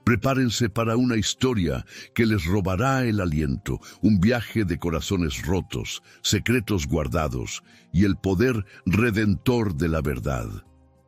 Prepárense para una historia que les robará el aliento, un viaje de corazones rotos, secretos guardados y el poder redentor de la verdad.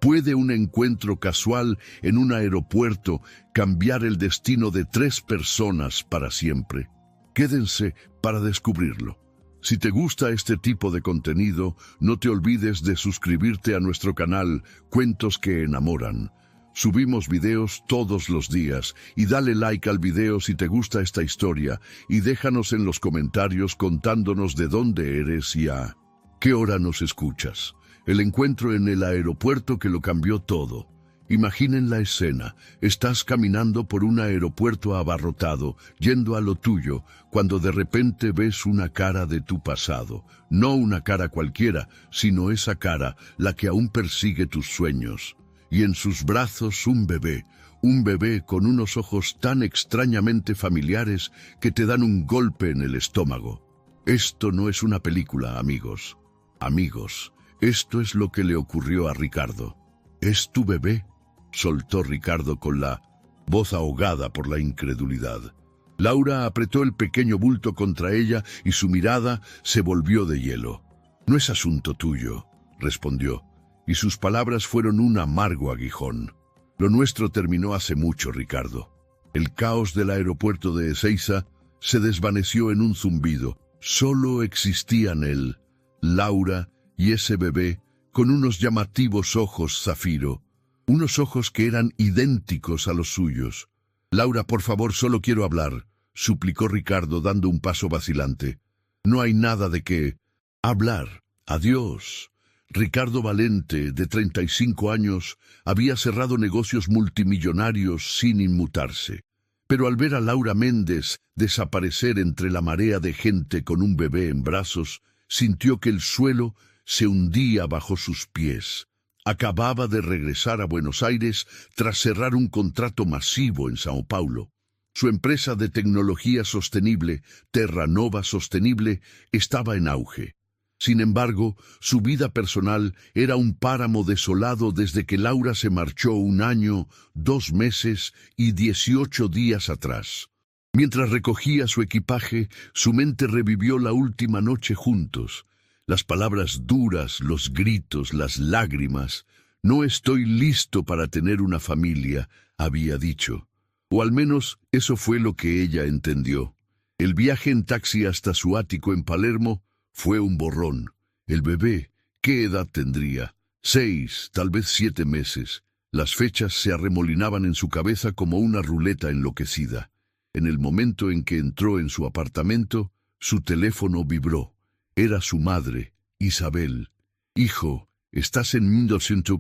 ¿Puede un encuentro casual en un aeropuerto cambiar el destino de 3 personas para siempre? Quédense para descubrirlo. Si te gusta este tipo de contenido, no te olvides de suscribirte a nuestro canal Cuentos que Enamoran. Subimos videos todos los días y dale like al video si te gusta esta historia y déjanos en los comentarios contándonos de dónde eres y a qué hora nos escuchas. El encuentro en el aeropuerto que lo cambió todo. Imaginen la escena. Estás caminando por un aeropuerto abarrotado, yendo a lo tuyo, cuando de repente ves una cara de tu pasado. No una cara cualquiera, sino esa cara, la que aún persigue tus sueños. Y en sus brazos un bebé con unos ojos tan extrañamente familiares que te dan un golpe en el estómago. Esto no es una película, amigos. Amigos, esto es lo que le ocurrió a Ricardo. ¿Es tu bebé?, soltó Ricardo con la voz ahogada por la incredulidad. Laura apretó el pequeño bulto contra ella y su mirada se volvió de hielo. «No es asunto tuyo», respondió, y sus palabras fueron un amargo aguijón. «Lo nuestro terminó hace mucho, Ricardo». El caos del aeropuerto de Ezeiza se desvaneció en un zumbido. Solo existían él, Laura y ese bebé con unos llamativos ojos zafiro, unos ojos que eran idénticos a los suyos. «Laura, por favor, solo quiero hablar», suplicó Ricardo dando un paso vacilante. «No hay nada de qué hablar. Adiós». Ricardo Valente, de 35 años, había cerrado negocios multimillonarios sin inmutarse. Pero al ver a Laura Méndez desaparecer entre la marea de gente con un bebé en brazos, sintió que el suelo se hundía bajo sus pies. Acababa de regresar a Buenos Aires tras cerrar un contrato masivo en Sao Paulo. Su empresa de tecnología sostenible, Terranova Sostenible, estaba en auge. Sin embargo, su vida personal era un páramo desolado desde que Laura se marchó 1 año, 2 meses y 18 días atrás. Mientras recogía su equipaje, su mente revivió la última noche juntos. Las palabras duras, los gritos, las lágrimas. «No estoy listo para tener una familia», había dicho. O al menos eso fue lo que ella entendió. El viaje en taxi hasta su ático en Palermo fue un borrón. El bebé, ¿qué edad tendría? 6, tal vez 7 meses. Las fechas se arremolinaban en su cabeza como una ruleta enloquecida. En el momento en que entró en su apartamento, su teléfono vibró. Era su madre, Isabel. «Hijo, ¿estás en 1200?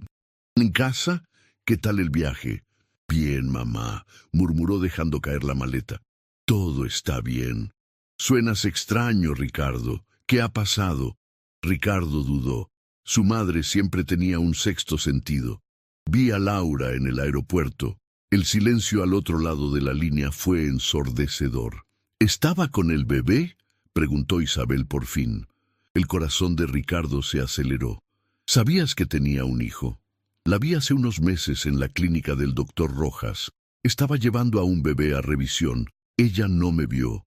¿En casa? ¿Qué tal el viaje?» «Bien, mamá», murmuró dejando caer la maleta. «Todo está bien». «Suenas extraño, Ricardo. ¿Qué ha pasado?» Ricardo dudó. Su madre siempre tenía un sexto sentido. «Vi a Laura en el aeropuerto». El silencio al otro lado de la línea fue ensordecedor. «¿Estaba con el bebé?», preguntó Isabel por fin. El corazón de Ricardo se aceleró. «¿Sabías que tenía un hijo?» «La vi hace unos meses en la clínica del doctor Rojas. Estaba llevando a un bebé a revisión. Ella no me vio».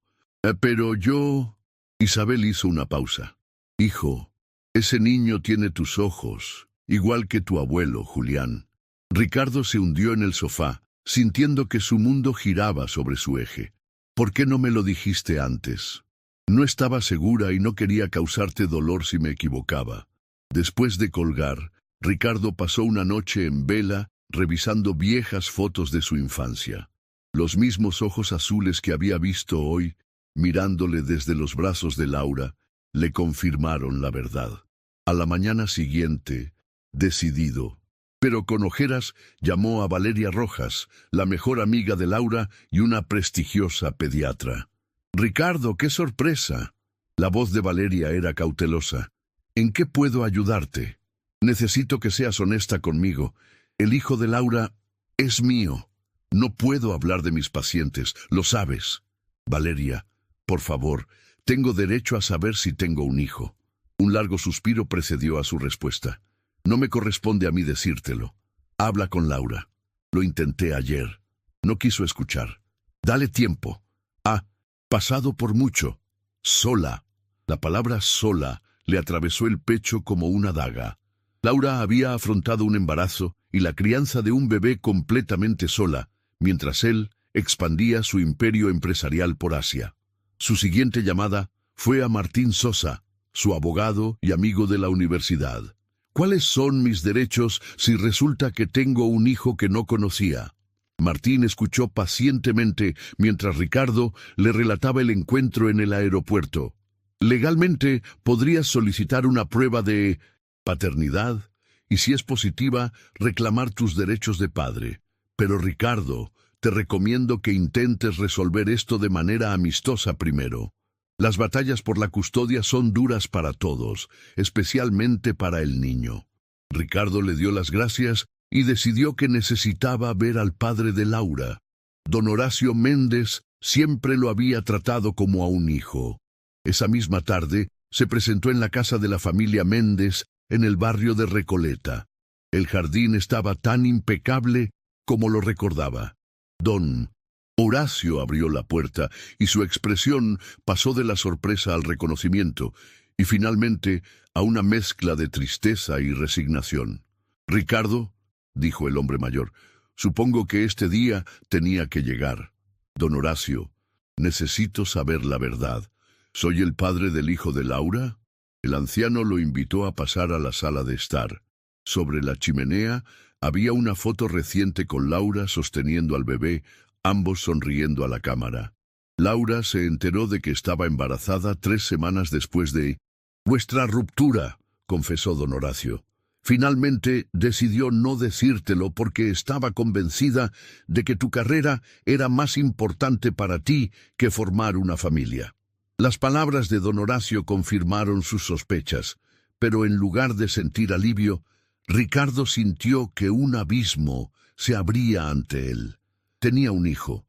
«Pero yo...» Isabel hizo una pausa. «Hijo, ese niño tiene tus ojos, igual que tu abuelo, Julián». Ricardo se hundió en el sofá, sintiendo que su mundo giraba sobre su eje. «¿Por qué no me lo dijiste antes?» «No estaba segura y no quería causarte dolor si me equivocaba». Después de colgar, Ricardo pasó una noche en vela revisando viejas fotos de su infancia. Los mismos ojos azules que había visto hoy, mirándole desde los brazos de Laura, le confirmaron la verdad. A la mañana siguiente, decidido, pero con ojeras, llamó a Valeria Rojas, la mejor amiga de Laura y una prestigiosa pediatra. «Ricardo, qué sorpresa». La voz de Valeria era cautelosa. «¿En qué puedo ayudarte? Necesito que seas honesta conmigo. El hijo de Laura es mío. No puedo hablar de mis pacientes, lo sabes». «Valeria, por favor, tengo derecho a saber si tengo un hijo». Un largo suspiro precedió a su respuesta. «No me corresponde a mí decírtelo. Habla con Laura. Lo intenté ayer. No quiso escuchar. Dale tiempo. Ha pasado por mucho. Sola. La palabra sola le atravesó el pecho como una daga. Laura había afrontado un embarazo y la crianza de un bebé completamente sola, mientras él expandía su imperio empresarial por Asia. Su siguiente llamada fue a Martín Sosa, su abogado y amigo de la universidad. ¿Cuáles son mis derechos si resulta que tengo un hijo que no conocía? Martín escuchó pacientemente mientras Ricardo le relataba el encuentro en el aeropuerto. Legalmente podrías solicitar una prueba de paternidad y, si es positiva, reclamar tus derechos de padre. Pero Ricardo, te recomiendo que intentes resolver esto de manera amistosa primero. Las batallas por la custodia son duras para todos, especialmente para el niño. Ricardo le dio las gracias y decidió que necesitaba ver al padre de Laura. Don Horacio Méndez siempre lo había tratado como a un hijo. Esa misma tarde se presentó en la casa de la familia Méndez en el barrio de Recoleta. El jardín estaba tan impecable como lo recordaba. Don Horacio abrió la puerta y su expresión pasó de la sorpresa al reconocimiento y finalmente a una mezcla de tristeza y resignación. «Ricardo», dijo el hombre mayor, «supongo que este día tenía que llegar. Don Horacio, necesito saber la verdad. ¿Soy el padre del hijo de Laura?» El anciano lo invitó a pasar a la sala de estar. Sobre la chimenea había una foto reciente con Laura sosteniendo al bebé, ambos sonriendo a la cámara. Laura se enteró de que estaba embarazada 3 semanas después de «vuestra ruptura», confesó don Horacio. «Finalmente decidió no decírtelo porque estaba convencida de que tu carrera era más importante para ti que formar una familia». Las palabras de don Horacio confirmaron sus sospechas, pero en lugar de sentir alivio, Ricardo sintió que un abismo se abría ante él. Tenía un hijo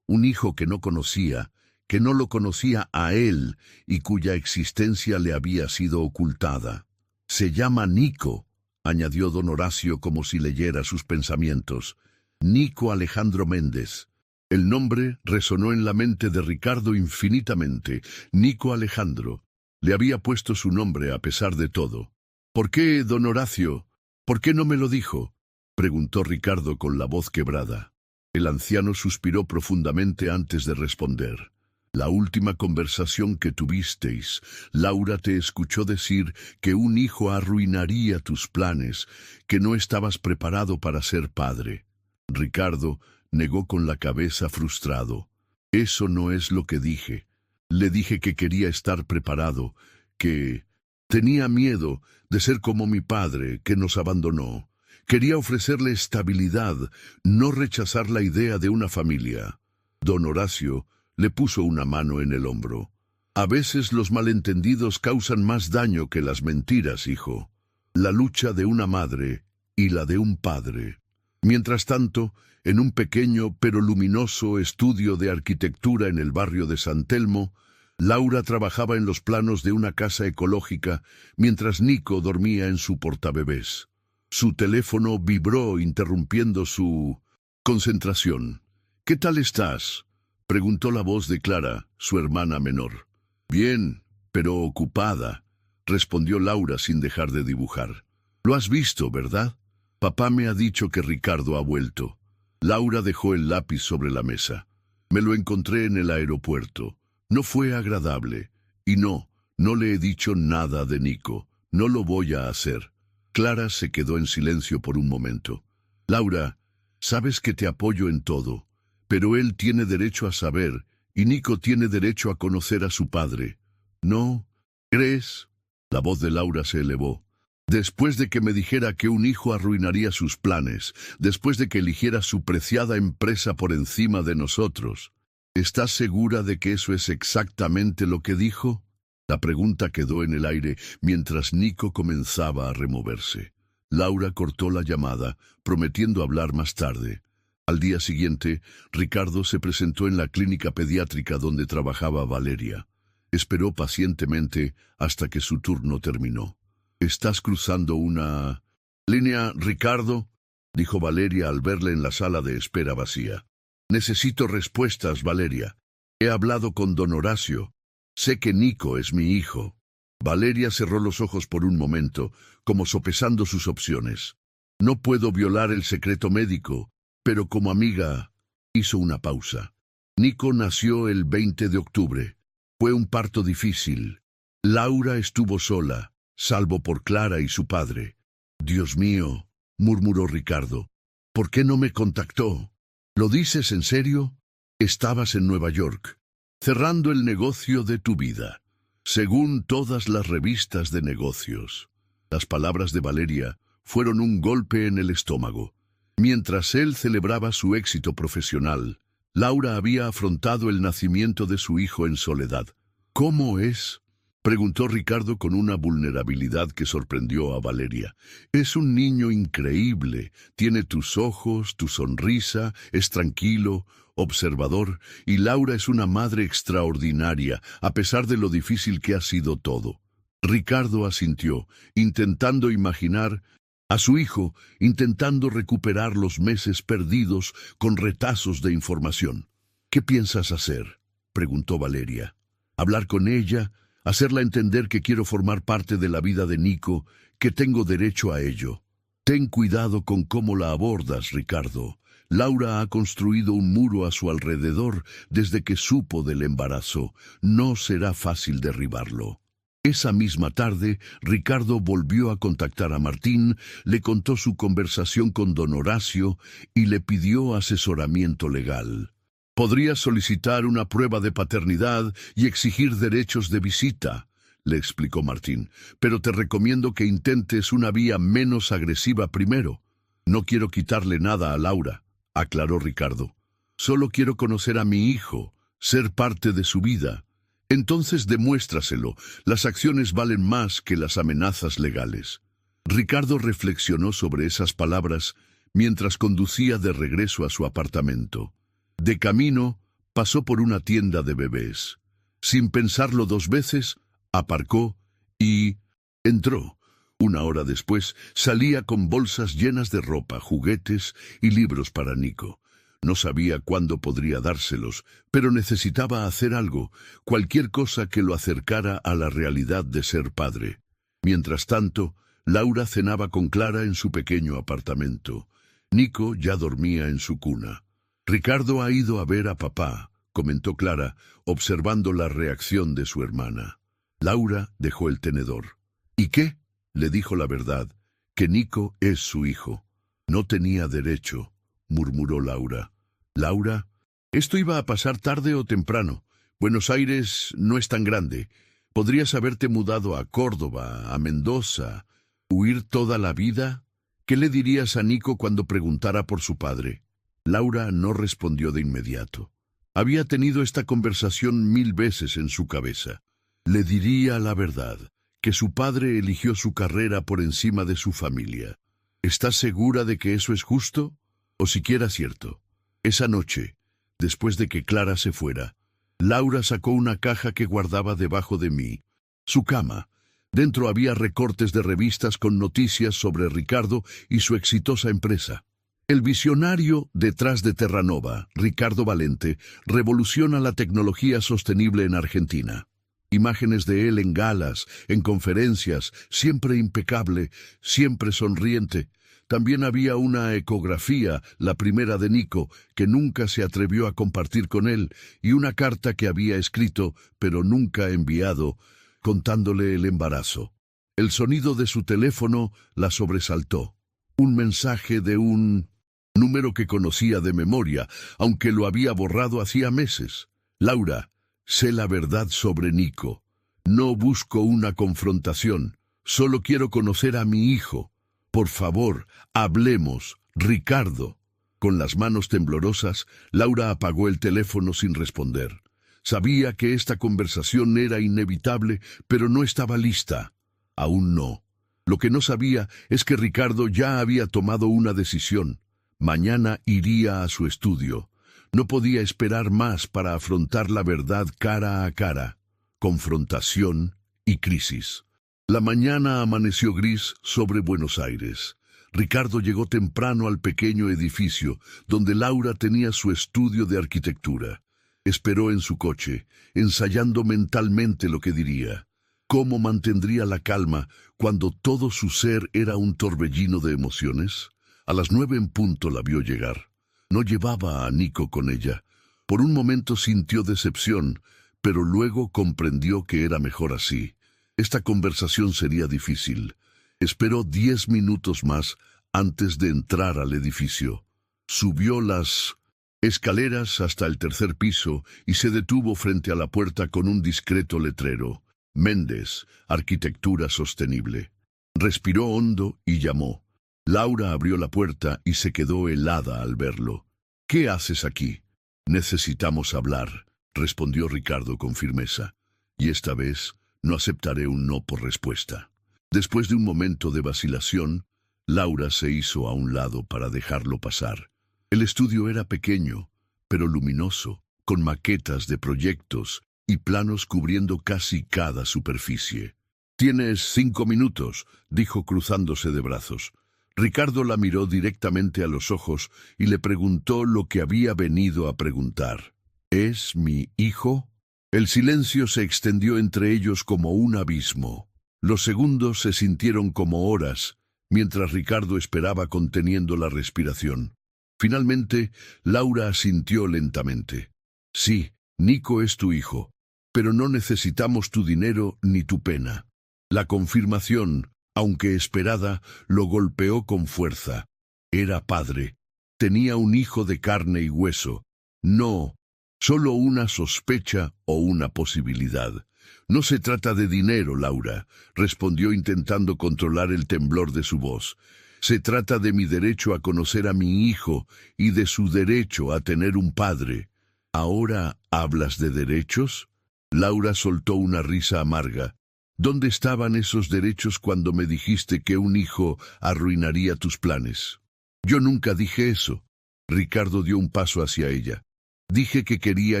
que no conocía, que no lo conocía a él y cuya existencia le había sido ocultada. «Se llama Nico», añadió don Horacio como si leyera sus pensamientos. «Nico Alejandro Méndez». El nombre resonó en la mente de Ricardo infinitamente. Nico Alejandro. Le había puesto su nombre a pesar de todo. «¿Por qué, don Horacio? ¿Por qué no me lo dijo?», preguntó Ricardo con la voz quebrada. El anciano suspiró profundamente antes de responder. «La última conversación que tuvisteis, Laura te escuchó decir que un hijo arruinaría tus planes, que no estabas preparado para ser padre». Ricardo negó con la cabeza frustrado. «Eso no es lo que dije. Le dije que quería estar preparado, que tenía miedo de ser como mi padre, que nos abandonó. Quería ofrecerle estabilidad, no rechazar la idea de una familia». Don Horacio le puso una mano en el hombro. «A veces los malentendidos causan más daño que las mentiras, hijo. La lucha de una madre y la de un padre». Mientras tanto, en un pequeño pero luminoso estudio de arquitectura en el barrio de San Telmo, Laura trabajaba en los planos de una casa ecológica mientras Nico dormía en su portabebés. Su teléfono vibró interrumpiendo su concentración. «¿Qué tal estás?», preguntó la voz de Clara, su hermana menor. «Bien, pero ocupada», respondió Laura sin dejar de dibujar. «Lo has visto, ¿verdad? Papá me ha dicho que Ricardo ha vuelto». Laura dejó el lápiz sobre la mesa. «Me lo encontré en el aeropuerto. No fue agradable. Y no le he dicho nada de Nico. No lo voy a hacer». Clara se quedó en silencio por un momento. «Laura, sabes que te apoyo en todo, pero él tiene derecho a saber, y Nico tiene derecho a conocer a su padre. ¿No crees?». La voz de Laura se elevó. «Después de que me dijera que un hijo arruinaría sus planes, después de que eligiera su preciada empresa por encima de nosotros, ¿estás segura de que eso es exactamente lo que dijo?». La pregunta quedó en el aire mientras Nico comenzaba a removerse. Laura cortó la llamada, prometiendo hablar más tarde. Al día siguiente, Ricardo se presentó en la clínica pediátrica donde trabajaba Valeria. Esperó pacientemente hasta que su turno terminó. «¿Estás cruzando una línea, Ricardo?», dijo Valeria al verle en la sala de espera vacía. Necesito respuestas, Valeria. He hablado con don Horacio. Sé que Nico es mi hijo. Valeria cerró los ojos por un momento, como sopesando sus opciones. No puedo violar el secreto médico, pero como amiga hizo una pausa. Nico nació el 20 de octubre. Fue un parto difícil. Laura estuvo sola, salvo por Clara y su padre. Dios mío, murmuró Ricardo. ¿Por qué no me contactó? ¿Lo dices en serio? Estabas en Nueva York, cerrando el negocio de tu vida, según todas las revistas de negocios. Las palabras de Valeria fueron un golpe en el estómago. Mientras él celebraba su éxito profesional, Laura había afrontado el nacimiento de su hijo en soledad. ¿Cómo es?, preguntó Ricardo con una vulnerabilidad que sorprendió a Valeria. Es un niño increíble, tiene tus ojos, tu sonrisa, es tranquilo, observador, y Laura es una madre extraordinaria, a pesar de lo difícil que ha sido todo. Ricardo asintió, intentando imaginar a su hijo, intentando recuperar los meses perdidos con retazos de información. ¿Qué piensas hacer?, preguntó Valeria. Hablar con ella, hacerla entender que quiero formar parte de la vida de Nico, que tengo derecho a ello. Ten cuidado con cómo la abordas, Ricardo. Laura ha construido un muro a su alrededor desde que supo del embarazo. No será fácil derribarlo. Esa misma tarde, Ricardo volvió a contactar a Martín, le contó su conversación con don Horacio y le pidió asesoramiento legal. Podrías solicitar una prueba de paternidad y exigir derechos de visita, le explicó Martín, pero te recomiendo que intentes una vía menos agresiva primero. No quiero quitarle nada a Laura, aclaró Ricardo. Solo quiero conocer a mi hijo, ser parte de su vida. Entonces demuéstraselo. Las acciones valen más que las amenazas legales. Ricardo reflexionó sobre esas palabras mientras conducía de regreso a su apartamento. De camino, pasó por una tienda de bebés. Sin pensarlo dos veces, aparcó y entró. Una hora después, salía con bolsas llenas de ropa, juguetes y libros para Nico. No sabía cuándo podría dárselos, pero necesitaba hacer algo, cualquier cosa que lo acercara a la realidad de ser padre. Mientras tanto, Laura cenaba con Clara en su pequeño apartamento. Nico ya dormía en su cuna. Ricardo ha ido a ver a papá, comentó Clara, observando la reacción de su hermana. Laura dejó el tenedor. ¿Y qué? Le dijo la verdad, que Nico es su hijo. No tenía derecho, murmuró Laura. Laura, esto iba a pasar tarde o temprano. Buenos Aires no es tan grande. Podrías haberte mudado a Córdoba, a Mendoza, huir toda la vida. ¿Qué le dirías a Nico cuando preguntara por su padre? Laura no respondió de inmediato. Había tenido esta conversación 1000 veces en su cabeza. Le diría la verdad, que su padre eligió su carrera por encima de su familia. ¿Estás segura de que eso es justo? ¿O siquiera cierto? Esa noche, después de que Clara se fuera, Laura sacó una caja que guardaba debajo de mí. Su cama. Dentro había recortes de revistas con noticias sobre Ricardo y su exitosa empresa. El visionario detrás de Terranova, Ricardo Valente, revoluciona la tecnología sostenible en Argentina. Imágenes de él en galas, en conferencias, siempre impecable, siempre sonriente. También había una ecografía, la primera de Nico, que nunca se atrevió a compartir con él, y una carta que había escrito, pero nunca enviado, contándole el embarazo. El sonido de su teléfono la sobresaltó. Un mensaje de un número que conocía de memoria, aunque lo había borrado hacía meses. Laura, sé la verdad sobre Nico. No busco una confrontación. Solo quiero conocer a mi hijo. Por favor, hablemos, Ricardo. Con las manos temblorosas, Laura apagó el teléfono sin responder. Sabía que esta conversación era inevitable, pero no estaba lista. Aún no. Lo que no sabía es que Ricardo ya había tomado una decisión. Mañana iría a su estudio. No podía esperar más para afrontar la verdad cara a cara. Confrontación y crisis. La mañana amaneció gris sobre Buenos Aires. Ricardo llegó temprano al pequeño edificio donde Laura tenía su estudio de arquitectura. Esperó en su coche, ensayando mentalmente lo que diría. ¿Cómo mantendría la calma cuando todo su ser era un torbellino de emociones? A las 9 en punto la vio llegar. No llevaba a Nico con ella. Por un momento sintió decepción, pero luego comprendió que era mejor así. Esta conversación sería difícil. Esperó 10 minutos más antes de entrar al edificio. Subió las escaleras hasta el tercer piso y se detuvo frente a la puerta con un discreto letrero. Méndez, Arquitectura Sostenible. Respiró hondo y llamó. Laura abrió la puerta y se quedó helada al verlo. ¿Qué haces aquí? Necesitamos hablar, respondió Ricardo con firmeza. Y esta vez no aceptaré un no por respuesta. Después de un momento de vacilación, Laura se hizo a un lado para dejarlo pasar. El estudio era pequeño, pero luminoso, con maquetas de proyectos y planos cubriendo casi cada superficie. «Tienes 5 minutos», dijo cruzándose de brazos. Ricardo la miró directamente a los ojos y le preguntó lo que había venido a preguntar. «¿Es mi hijo?» El silencio se extendió entre ellos como un abismo. Los segundos se sintieron como horas, mientras Ricardo esperaba conteniendo la respiración. Finalmente, Laura asintió lentamente. «Sí, Nico es tu hijo, pero no necesitamos tu dinero ni tu pena». La confirmación, aunque esperada, lo golpeó con fuerza. Era padre. Tenía un hijo de carne y hueso. No, solo una sospecha o una posibilidad. «No se trata de dinero, Laura», respondió intentando controlar el temblor de su voz. «Se trata de mi derecho a conocer a mi hijo y de su derecho a tener un padre». «¿Ahora hablas de derechos?» Laura soltó una risa amarga. «¿Dónde estaban esos derechos cuando me dijiste que un hijo arruinaría tus planes?» «Yo nunca dije eso». Ricardo dio un paso hacia ella. «Dije que quería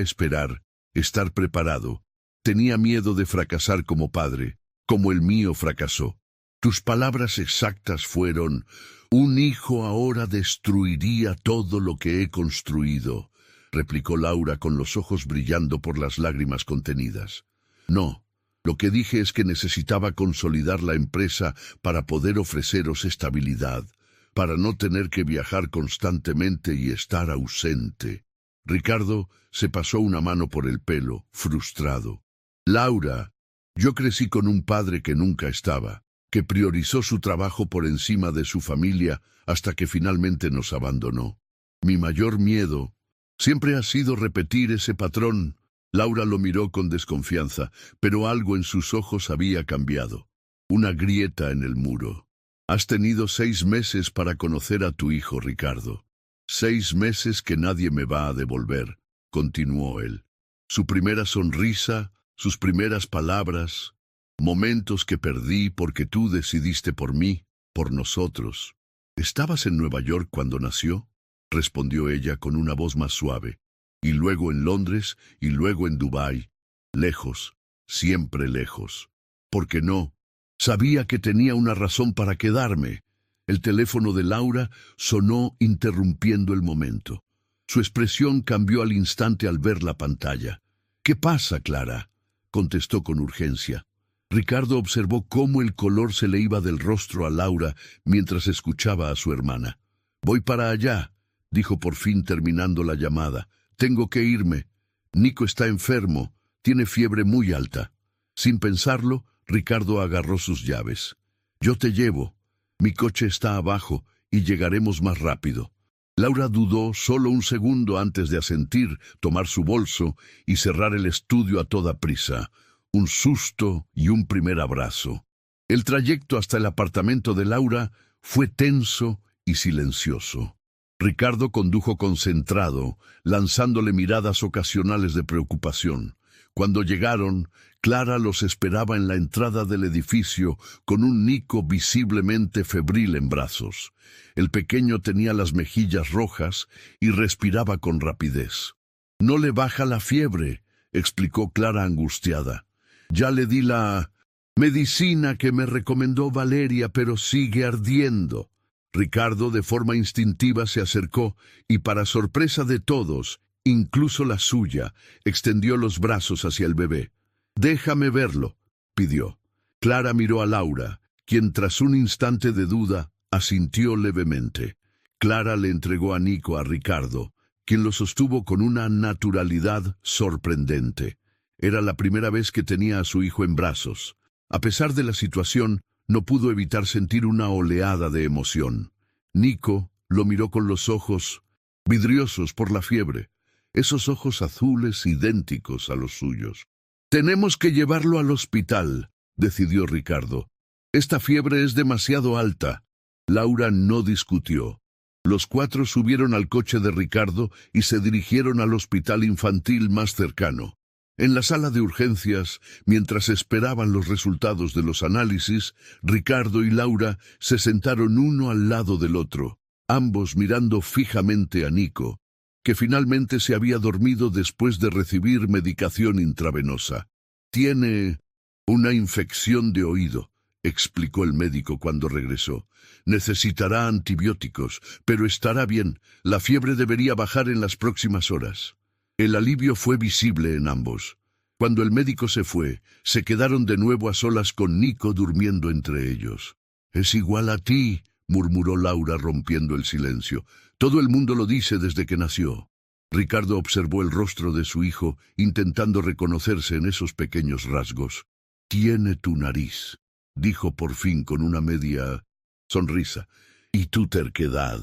esperar, estar preparado. Tenía miedo de fracasar como padre, como el mío fracasó. Tus palabras exactas fueron: un hijo ahora destruiría todo lo que he construido», replicó Laura con los ojos brillando por las lágrimas contenidas. «No, lo que dije es que necesitaba consolidar la empresa para poder ofreceros estabilidad, para no tener que viajar constantemente y estar ausente». Ricardo se pasó una mano por el pelo, frustrado. «Laura, yo crecí con un padre que nunca estaba, que priorizó su trabajo por encima de su familia hasta que finalmente nos abandonó. Mi mayor miedo siempre ha sido repetir ese patrón». Laura lo miró con desconfianza, pero algo en sus ojos había cambiado. Una grieta en el muro. «Has tenido 6 meses para conocer a tu hijo, Ricardo. 6 meses que nadie me va a devolver», continuó él. «Su primera sonrisa, sus primeras palabras, momentos que perdí porque tú decidiste por mí, por nosotros». «¿Estabas en Nueva York cuando nació?», respondió ella con una voz más suave. «Y luego en Londres, y luego en Dubái. Lejos, siempre lejos. ¿Por qué no? Sabía que tenía una razón para quedarme». El teléfono de Laura sonó interrumpiendo el momento. Su expresión cambió al instante al ver la pantalla. «¿Qué pasa, Clara?», contestó con urgencia. Ricardo observó cómo el color se le iba del rostro a Laura mientras escuchaba a su hermana. «Voy para allá», dijo por fin terminando la llamada. «Tengo que irme. Nico está enfermo, tiene fiebre muy alta». Sin pensarlo, Ricardo agarró sus llaves. «Yo te llevo. Mi coche está abajo y llegaremos más rápido». Laura dudó solo un segundo antes de asentir, tomar su bolso y cerrar el estudio a toda prisa. Un susto y un primer abrazo. El trayecto hasta el apartamento de Laura fue tenso y silencioso. Ricardo condujo concentrado, lanzándole miradas ocasionales de preocupación. Cuando llegaron, Clara los esperaba en la entrada del edificio con un Nico visiblemente febril en brazos. El pequeño tenía las mejillas rojas y respiraba con rapidez. «No le baja la fiebre», explicó Clara angustiada. «Ya le di la medicina que me recomendó Valeria, pero sigue ardiendo». Ricardo, de forma instintiva, se acercó y, para sorpresa de todos, incluso la suya, extendió los brazos hacia el bebé. «Déjame verlo», pidió. Clara miró a Laura, quien tras un instante de duda, asintió levemente. Clara le entregó a Nico a Ricardo, quien lo sostuvo con una naturalidad sorprendente. Era la primera vez que tenía a su hijo en brazos. A pesar de la situación, no pudo evitar sentir una oleada de emoción. Nico lo miró con los ojos vidriosos por la fiebre, esos ojos azules idénticos a los suyos. «Tenemos que llevarlo al hospital», decidió Ricardo. «Esta fiebre es demasiado alta». Laura no discutió. Los cuatro subieron al coche de Ricardo y se dirigieron al hospital infantil más cercano. En la sala de urgencias, mientras esperaban los resultados de los análisis, Ricardo y Laura se sentaron uno al lado del otro, ambos mirando fijamente a Nico, que finalmente se había dormido después de recibir medicación intravenosa. «Tiene una infección de oído», explicó el médico cuando regresó. «Necesitará antibióticos, pero estará bien. La fiebre debería bajar en las próximas horas». El alivio fue visible en ambos. Cuando el médico se fue, se quedaron de nuevo a solas con Nico durmiendo entre ellos. «Es igual a ti», murmuró Laura rompiendo el silencio. «Todo el mundo lo dice desde que nació». Ricardo observó el rostro de su hijo, intentando reconocerse en esos pequeños rasgos. «Tiene tu nariz», dijo por fin con una media sonrisa, «y tu terquedad».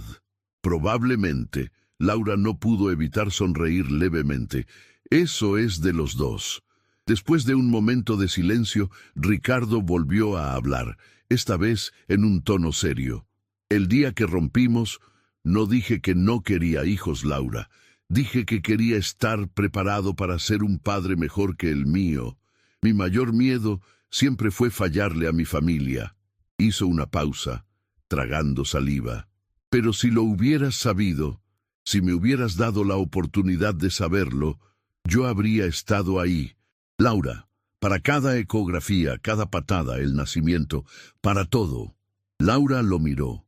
Probablemente, Laura no pudo evitar sonreír levemente. «Eso es de los dos». Después de un momento de silencio, Ricardo volvió a hablar, esta vez en un tono serio. «El día que rompimos, no dije que no quería hijos, Laura. Dije que quería estar preparado para ser un padre mejor que el mío. Mi mayor miedo siempre fue fallarle a mi familia». Hizo una pausa, tragando saliva. «Pero si lo hubieras sabido, si me hubieras dado la oportunidad de saberlo, yo habría estado ahí. Laura, para cada ecografía, cada patada, el nacimiento, para todo». Laura lo miró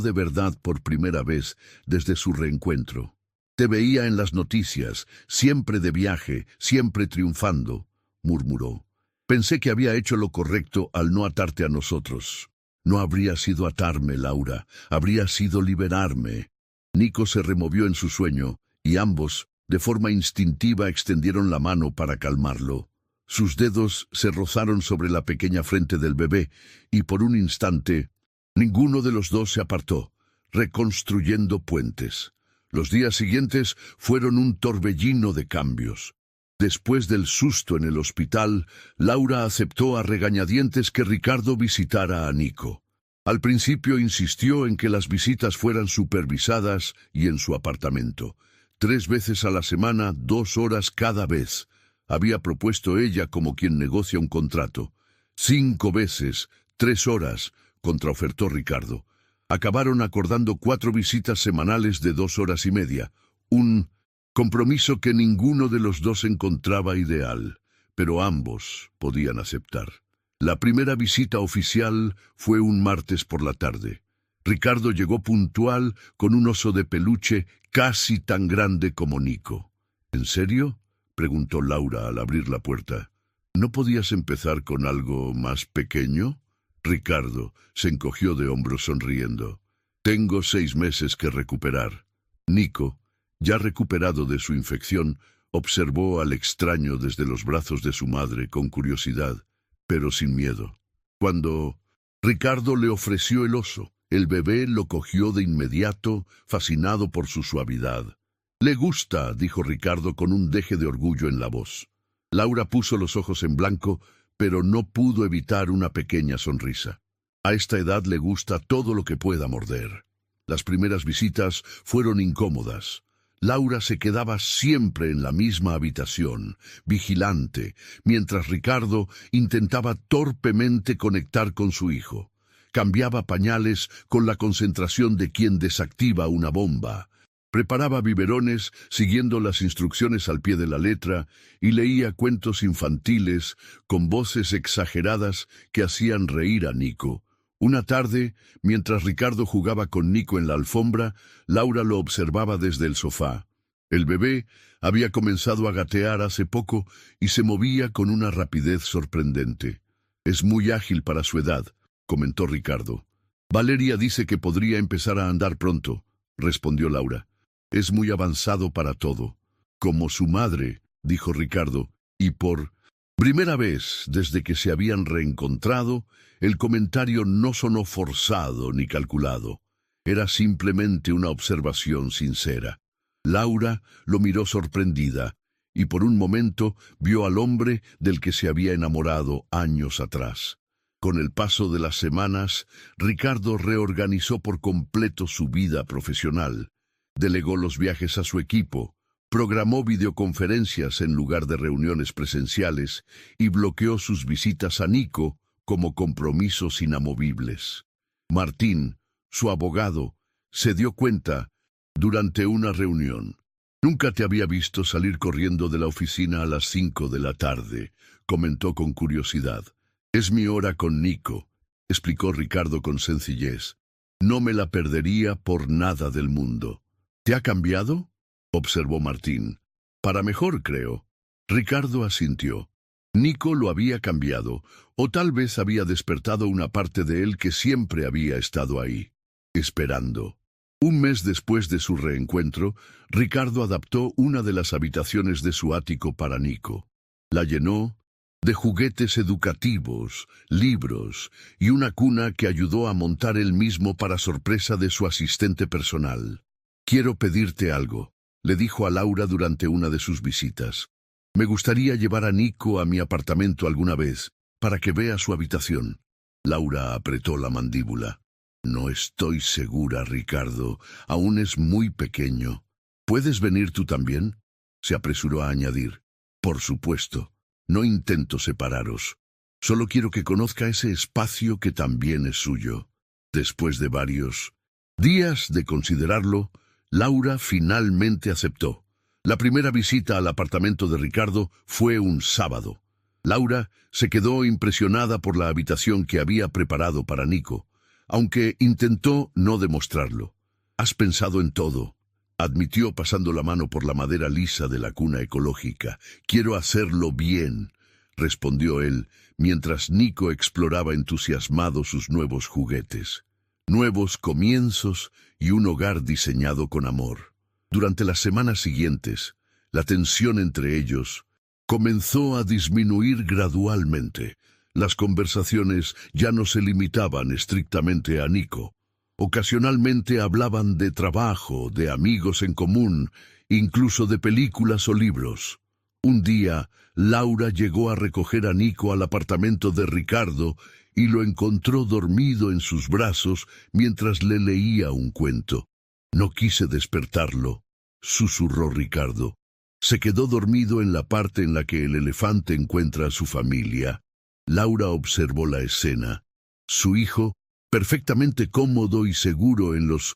de verdad por primera vez desde su reencuentro. «Te veía en las noticias, siempre de viaje, siempre triunfando», murmuró. «Pensé que había hecho lo correcto al no atarte a nosotros». «No habría sido atarme, Laura, habría sido liberarme». Nico se removió en su sueño, y ambos, de forma instintiva, extendieron la mano para calmarlo. Sus dedos se rozaron sobre la pequeña frente del bebé, y por un instante, ninguno de los dos se apartó, reconstruyendo puentes. Los días siguientes fueron un torbellino de cambios. Después del susto en el hospital, Laura aceptó a regañadientes que Ricardo visitara a Nico. Al principio insistió en que las visitas fueran supervisadas y en su apartamento. 3 veces a la semana, 2 horas cada vez. Había propuesto ella como quien negocia un contrato. 5 veces, 3 horas, contraofertó Ricardo. Acabaron acordando 4 visitas semanales de 2 horas y media. Un compromiso que ninguno de los dos encontraba ideal, pero ambos podían aceptar. La primera visita oficial fue un martes por la tarde. Ricardo llegó puntual con un oso de peluche casi tan grande como Nico. «¿En serio?», preguntó Laura al abrir la puerta. «¿No podías empezar con algo más pequeño?». Ricardo se encogió de hombros sonriendo. «Tengo 6 meses que recuperar». Nico, ya recuperado de su infección, observó al extraño desde los brazos de su madre con curiosidad, pero sin miedo. Cuando Ricardo le ofreció el oso, el bebé lo cogió de inmediato, fascinado por su suavidad. «Le gusta», dijo Ricardo con un deje de orgullo en la voz. Laura puso los ojos en blanco, pero no pudo evitar una pequeña sonrisa. A esta edad le gusta todo lo que pueda morder. Las primeras visitas fueron incómodas. Laura se quedaba siempre en la misma habitación, vigilante, mientras Ricardo intentaba torpemente conectar con su hijo. Cambiaba pañales con la concentración de quien desactiva una bomba. Preparaba biberones siguiendo las instrucciones al pie de la letra y leía cuentos infantiles con voces exageradas que hacían reír a Nico, Una tarde, mientras Ricardo jugaba con Nico en la alfombra, Laura lo observaba desde el sofá. El bebé había comenzado a gatear hace poco y se movía con una rapidez sorprendente. «Es muy ágil para su edad», comentó Ricardo. «Valeria dice que podría empezar a andar pronto», respondió Laura. «Es muy avanzado para todo». «Como su madre», dijo Ricardo, y por primera vez desde que se habían reencontrado, el comentario no sonó forzado ni calculado. Era simplemente una observación sincera. Laura lo miró sorprendida, y por un momento vio al hombre del que se había enamorado años atrás. Con el paso de las semanas, Ricardo reorganizó por completo su vida profesional. Delegó los viajes a su equipo, programó videoconferencias en lugar de reuniones presenciales y bloqueó sus visitas a Nico como compromisos inamovibles. Martín, su abogado, se dio cuenta durante una reunión. «Nunca te había visto salir corriendo de la oficina a las 5 de la tarde», comentó con curiosidad. «Es mi hora con Nico», explicó Ricardo con sencillez. «No me la perdería por nada del mundo». «¿Te ha cambiado?», observó Martín. «Para mejor, creo». Ricardo asintió. Nico lo había cambiado, o tal vez había despertado una parte de él que siempre había estado ahí, esperando. Un mes después de su reencuentro, Ricardo adaptó una de las habitaciones de su ático para Nico. La llenó de juguetes educativos, libros y una cuna que ayudó a montar él mismo para sorpresa de su asistente personal. «Quiero pedirte algo», le dijo a Laura durante una de sus visitas. «Me gustaría llevar a Nico a mi apartamento alguna vez, para que vea su habitación». Laura apretó la mandíbula. «No estoy segura, Ricardo. Aún es muy pequeño. ¿Puedes venir tú también?», se apresuró a añadir. «Por supuesto. No intento separaros. Solo quiero que conozca ese espacio que también es suyo». Después de varios días de considerarlo, Laura finalmente aceptó. La primera visita al apartamento de Ricardo fue un sábado. Laura se quedó impresionada por la habitación que había preparado para Nico, aunque intentó no demostrarlo. «Has pensado en todo», admitió pasando la mano por la madera lisa de la cuna ecológica. «Quiero hacerlo bien», respondió él, mientras Nico exploraba entusiasmado sus nuevos juguetes. Nuevos comienzos y un hogar diseñado con amor. Durante las semanas siguientes, la tensión entre ellos comenzó a disminuir gradualmente. Las conversaciones ya no se limitaban estrictamente a Nico. Ocasionalmente hablaban de trabajo, de amigos en común, incluso de películas o libros. Un día, Laura llegó a recoger a Nico al apartamento de Ricardo y lo encontró dormido en sus brazos mientras le leía un cuento. «No quise despertarlo», susurró Ricardo. «Se quedó dormido en la parte en la que el elefante encuentra a su familia». Laura observó la escena. Su hijo, perfectamente cómodo y seguro en los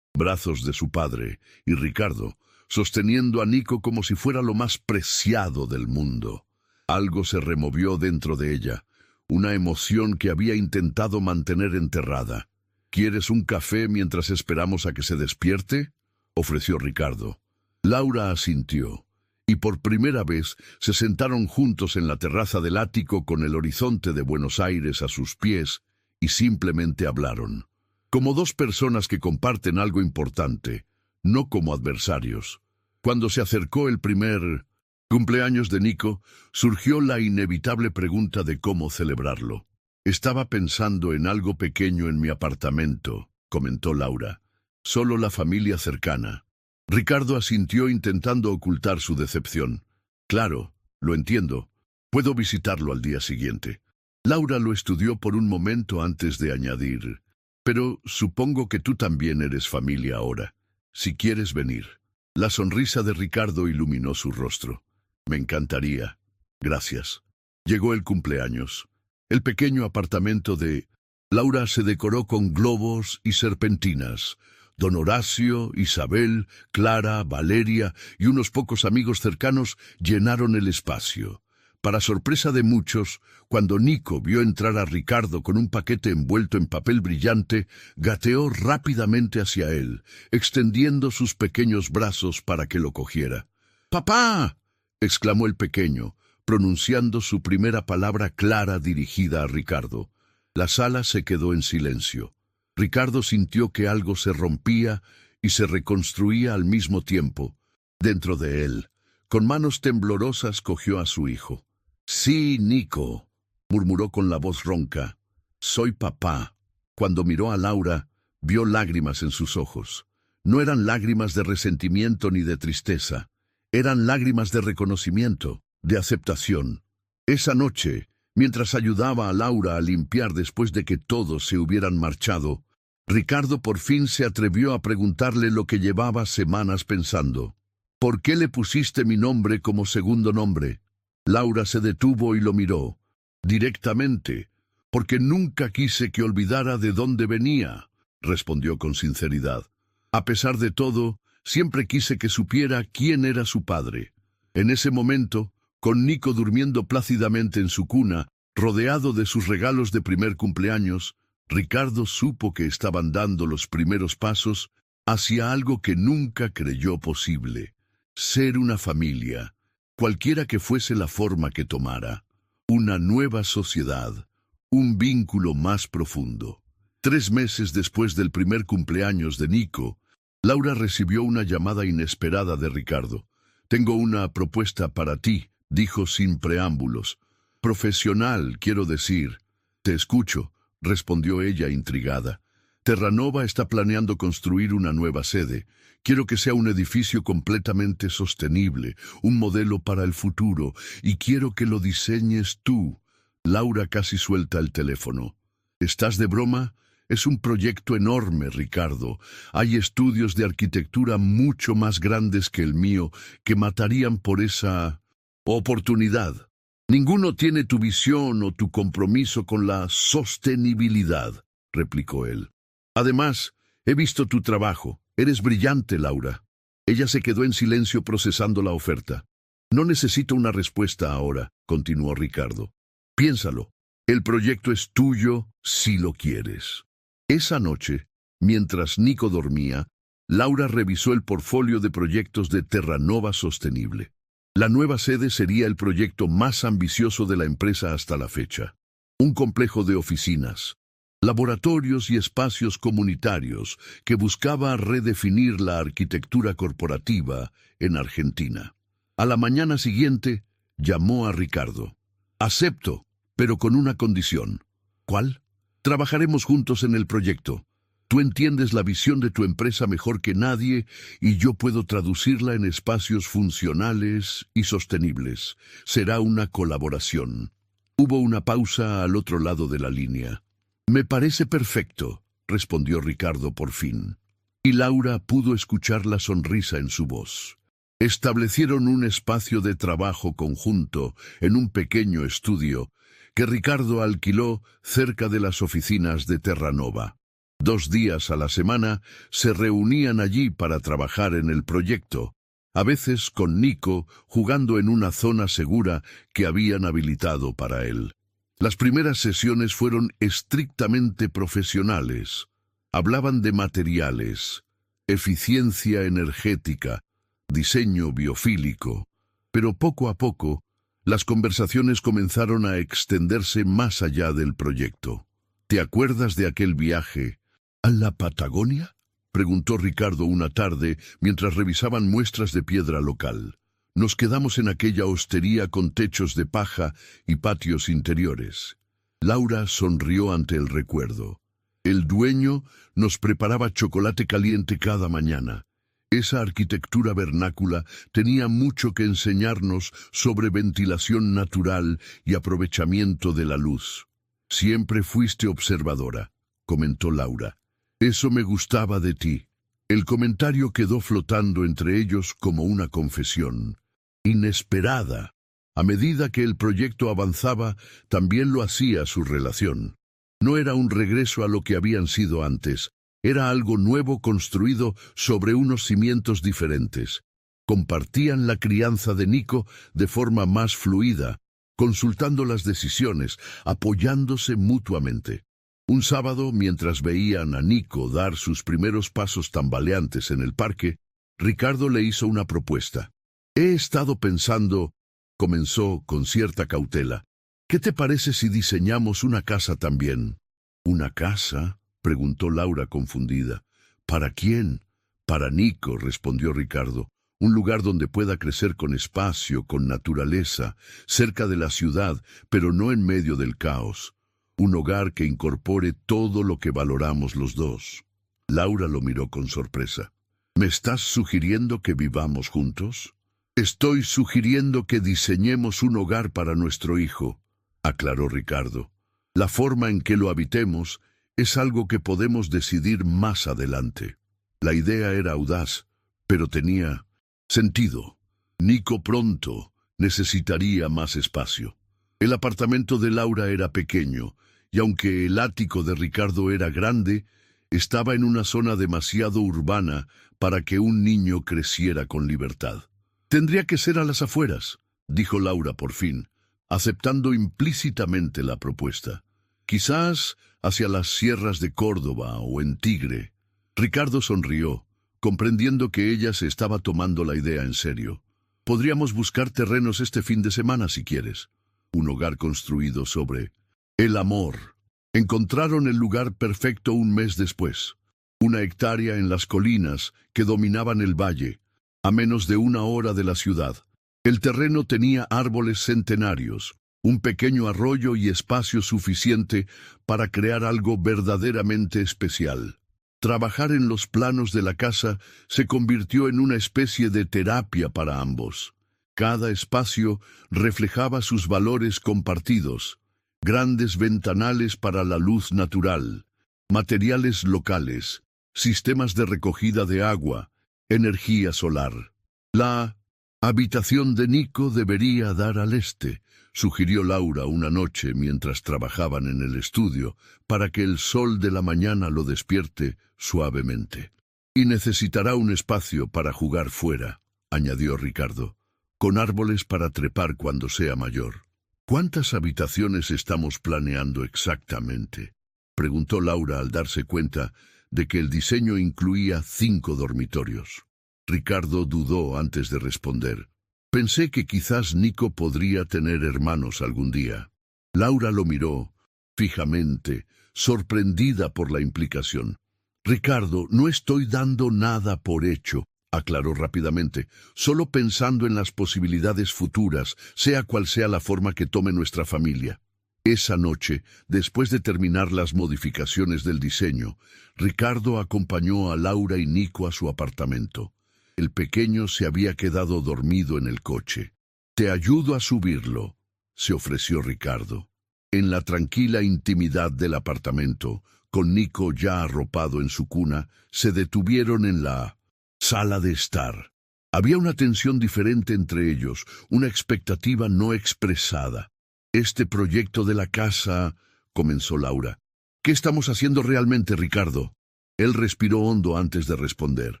brazos de su padre, y Ricardo, sosteniendo a Nico como si fuera lo más preciado del mundo. Algo se removió dentro de ella, una emoción que había intentado mantener enterrada. «¿Quieres un café mientras esperamos a que se despierte?», ofreció Ricardo. Laura asintió, y por primera vez se sentaron juntos en la terraza del ático con el horizonte de Buenos Aires a sus pies, y simplemente hablaron. Como dos personas que comparten algo importante, no como adversarios. Cuando se acercó el primer cumpleaños de Nico, surgió la inevitable pregunta de cómo celebrarlo. «Estaba pensando en algo pequeño en mi apartamento», comentó Laura. «Solo la familia cercana». Ricardo asintió intentando ocultar su decepción. «Claro, lo entiendo. Puedo visitarlo al día siguiente». Laura lo estudió por un momento antes de añadir. «Pero supongo que tú también eres familia ahora. Si quieres venir». La sonrisa de Ricardo iluminó su rostro. «Me encantaría. Gracias». Llegó el cumpleaños. El pequeño apartamento de Laura se decoró con globos y serpentinas. Don Horacio, Isabel, Clara, Valeria y unos pocos amigos cercanos llenaron el espacio. Para sorpresa de muchos, cuando Nico vio entrar a Ricardo con un paquete envuelto en papel brillante, gateó rápidamente hacia él, extendiendo sus pequeños brazos para que lo cogiera. ¡Papá!, exclamó el pequeño, pronunciando su primera palabra clara dirigida a Ricardo. La sala se quedó en silencio. Ricardo sintió que algo se rompía y se reconstruía al mismo tiempo. Dentro de él, con manos temblorosas, cogió a su hijo. «Sí, Nico», murmuró con la voz ronca. «Soy papá». Cuando miró a Laura, vio lágrimas en sus ojos. No eran lágrimas de resentimiento ni de tristeza. Eran lágrimas de reconocimiento, de aceptación. Esa noche, mientras ayudaba a Laura a limpiar después de que todos se hubieran marchado, Ricardo por fin se atrevió a preguntarle lo que llevaba semanas pensando. «¿Por qué le pusiste mi nombre como segundo nombre?» Laura se detuvo y lo miró. «Directamente, porque nunca quise que olvidara de dónde venía», respondió con sinceridad. «A pesar de todo, siempre quise que supiera quién era su padre». En ese momento, con Nico durmiendo plácidamente en su cuna, rodeado de sus regalos de primer cumpleaños, Ricardo supo que estaban dando los primeros pasos hacia algo que nunca creyó posible: ser una familia, cualquiera que fuese la forma que tomara, una nueva sociedad, un vínculo más profundo. 3 meses después del primer cumpleaños de Nico, Laura recibió una llamada inesperada de Ricardo. «Tengo una propuesta para ti», dijo sin preámbulos. «Profesional, quiero decir». «Te escucho», respondió ella intrigada. «Terranova está planeando construir una nueva sede. Quiero que sea un edificio completamente sostenible, un modelo para el futuro, y quiero que lo diseñes tú». Laura casi suelta el teléfono. «¿Estás de broma? Es un proyecto enorme, Ricardo. Hay estudios de arquitectura mucho más grandes que el mío que matarían por esa oportunidad. Ninguno tiene tu visión o tu compromiso con la sostenibilidad», replicó él. «Además, he visto tu trabajo. Eres brillante, Laura». Ella se quedó en silencio procesando la oferta. «No necesito una respuesta ahora», continuó Ricardo. «Piénsalo. El proyecto es tuyo si lo quieres». Esa noche, mientras Nico dormía, Laura revisó el portfolio de proyectos de Terranova Sostenible. La nueva sede sería el proyecto más ambicioso de la empresa hasta la fecha. Un complejo de oficinas, laboratorios y espacios comunitarios que buscaba redefinir la arquitectura corporativa en Argentina. A la mañana siguiente, llamó a Ricardo. «Acepto, pero con una condición». «¿Cuál?» «Trabajaremos juntos en el proyecto. Tú entiendes la visión de tu empresa mejor que nadie y yo puedo traducirla en espacios funcionales y sostenibles. Será una colaboración». Hubo una pausa al otro lado de la línea. «Me parece perfecto», respondió Ricardo por fin. Y Laura pudo escuchar la sonrisa en su voz. Establecieron un espacio de trabajo conjunto en un pequeño estudio que Ricardo alquiló cerca de las oficinas de Terranova. 2 días a la semana se reunían allí para trabajar en el proyecto, a veces con Nico jugando en una zona segura que habían habilitado para él. Las primeras sesiones fueron estrictamente profesionales. Hablaban de materiales, eficiencia energética, diseño biofílico, pero poco a poco las conversaciones comenzaron a extenderse más allá del proyecto. «¿Te acuerdas de aquel viaje a la Patagonia?», preguntó Ricardo una tarde mientras revisaban muestras de piedra local. «Nos quedamos en aquella hostería con techos de paja y patios interiores». Laura sonrió ante el recuerdo. El dueño nos preparaba chocolate caliente cada mañana. Esa arquitectura vernácula tenía mucho que enseñarnos sobre ventilación natural y aprovechamiento de la luz. «Siempre fuiste observadora», comentó Laura. «Eso me gustaba de ti». El comentario quedó flotando entre ellos como una confesión. Inesperada. A medida que el proyecto avanzaba, también lo hacía su relación. No era un regreso a lo que habían sido antes. Era algo nuevo construido sobre unos cimientos diferentes. Compartían la crianza de Nico de forma más fluida, consultando las decisiones, apoyándose mutuamente. Un sábado, mientras veían a Nico dar sus primeros pasos tambaleantes en el parque, Ricardo le hizo una propuesta. He estado pensando, comenzó con cierta cautela. ¿Qué te parece si diseñamos una casa también? ¿Una casa?, preguntó Laura confundida. ¿Para quién? Para Nico, respondió Ricardo. Un lugar donde pueda crecer con espacio, con naturaleza, cerca de la ciudad, pero no en medio del caos. Un hogar que incorpore todo lo que valoramos los dos. Laura lo miró con sorpresa. ¿Me estás sugiriendo que vivamos juntos? Estoy sugiriendo que diseñemos un hogar para nuestro hijo, aclaró Ricardo. La forma en que lo habitemos es algo que podemos decidir más adelante. La idea era audaz, pero tenía sentido. Nico pronto necesitaría más espacio. El apartamento de Laura era pequeño, y aunque el ático de Ricardo era grande, estaba en una zona demasiado urbana para que un niño creciera con libertad. Tendría que ser a las afueras, dijo Laura por fin, aceptando implícitamente la propuesta. Quizás hacia las sierras de Córdoba o en Tigre. Ricardo sonrió, comprendiendo que ella se estaba tomando la idea en serio. Podríamos buscar terrenos este fin de semana si quieres. Un hogar construido sobre el amor. Encontraron el lugar perfecto un mes después. Una hectárea en las colinas que dominaban el valle, a menos de 1 hora de la ciudad. El terreno tenía árboles centenarios, un pequeño arroyo y espacio suficiente para crear algo verdaderamente especial. Trabajar en los planos de la casa se convirtió en una especie de terapia para ambos. Cada espacio reflejaba sus valores compartidos. Grandes ventanales para la luz natural, materiales locales, sistemas de recogida de agua, energía solar. La habitación de Nico debería dar al este, sugirió Laura una noche mientras trabajaban en el estudio, para que el sol de la mañana lo despierte suavemente. Y necesitará un espacio para jugar fuera, añadió Ricardo, con árboles para trepar cuando sea mayor. ¿Cuántas habitaciones estamos planeando exactamente?, preguntó Laura al darse cuenta de que el diseño incluía 5 dormitorios. Ricardo dudó antes de responder. Pensé que quizás Nico podría tener hermanos algún día. Laura lo miró fijamente, sorprendida por la implicación. Ricardo, no estoy dando nada por hecho, aclaró rápidamente, solo pensando en las posibilidades futuras, sea cual sea la forma que tome nuestra familia. Esa noche, después de terminar las modificaciones del diseño, Ricardo acompañó a Laura y Nico a su apartamento. El pequeño se había quedado dormido en el coche. «Te ayudo a subirlo», se ofreció Ricardo. En la tranquila intimidad del apartamento, con Nico ya arropado en su cuna, se detuvieron en la sala de estar. Había una tensión diferente entre ellos, una expectativa no expresada. «Este proyecto de la casa», comenzó Laura. «¿Qué estamos haciendo realmente, Ricardo?» Él respiró hondo antes de responder.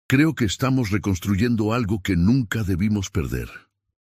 «Creo que estamos reconstruyendo algo que nunca debimos perder».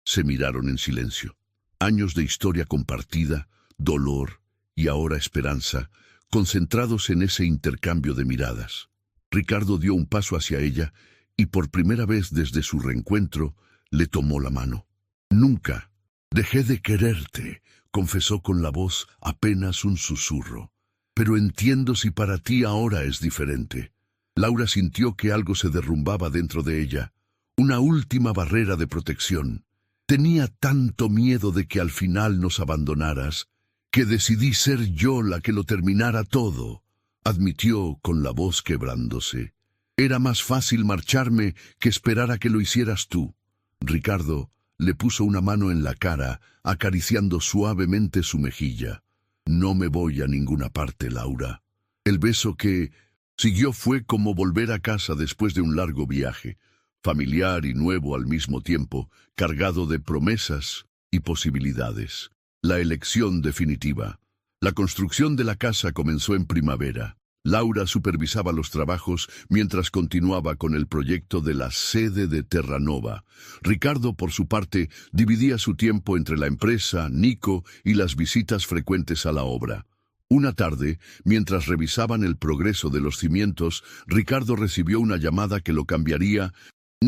Se miraron en silencio. Años de historia compartida, dolor y ahora esperanza, concentrados en ese intercambio de miradas. Ricardo dio un paso hacia ella y por primera vez desde su reencuentro le tomó la mano. «Nunca dejé de quererte», confesó con la voz apenas un susurro. «Pero entiendo si para ti ahora es diferente». Laura sintió que algo se derrumbaba dentro de ella, una última barrera de protección. «Tenía tanto miedo de que al final nos abandonaras, que decidí ser yo la que lo terminara todo», admitió con la voz quebrándose. «Era más fácil marcharme que esperar a que lo hicieras tú». Ricardo le puso una mano en la cara, acariciando suavemente su mejilla. «No me voy a ninguna parte, Laura». El beso que siguió fue como volver a casa después de un largo viaje, familiar y nuevo al mismo tiempo, cargado de promesas y posibilidades. La elección definitiva. La construcción de la casa comenzó en primavera. Laura supervisaba los trabajos mientras continuaba con el proyecto de la sede de Terranova. Ricardo, por su parte, dividía su tiempo entre la empresa, Nico y las visitas frecuentes a la obra. Una tarde, mientras revisaban el progreso de los cimientos, Ricardo recibió una llamada que lo cambiaría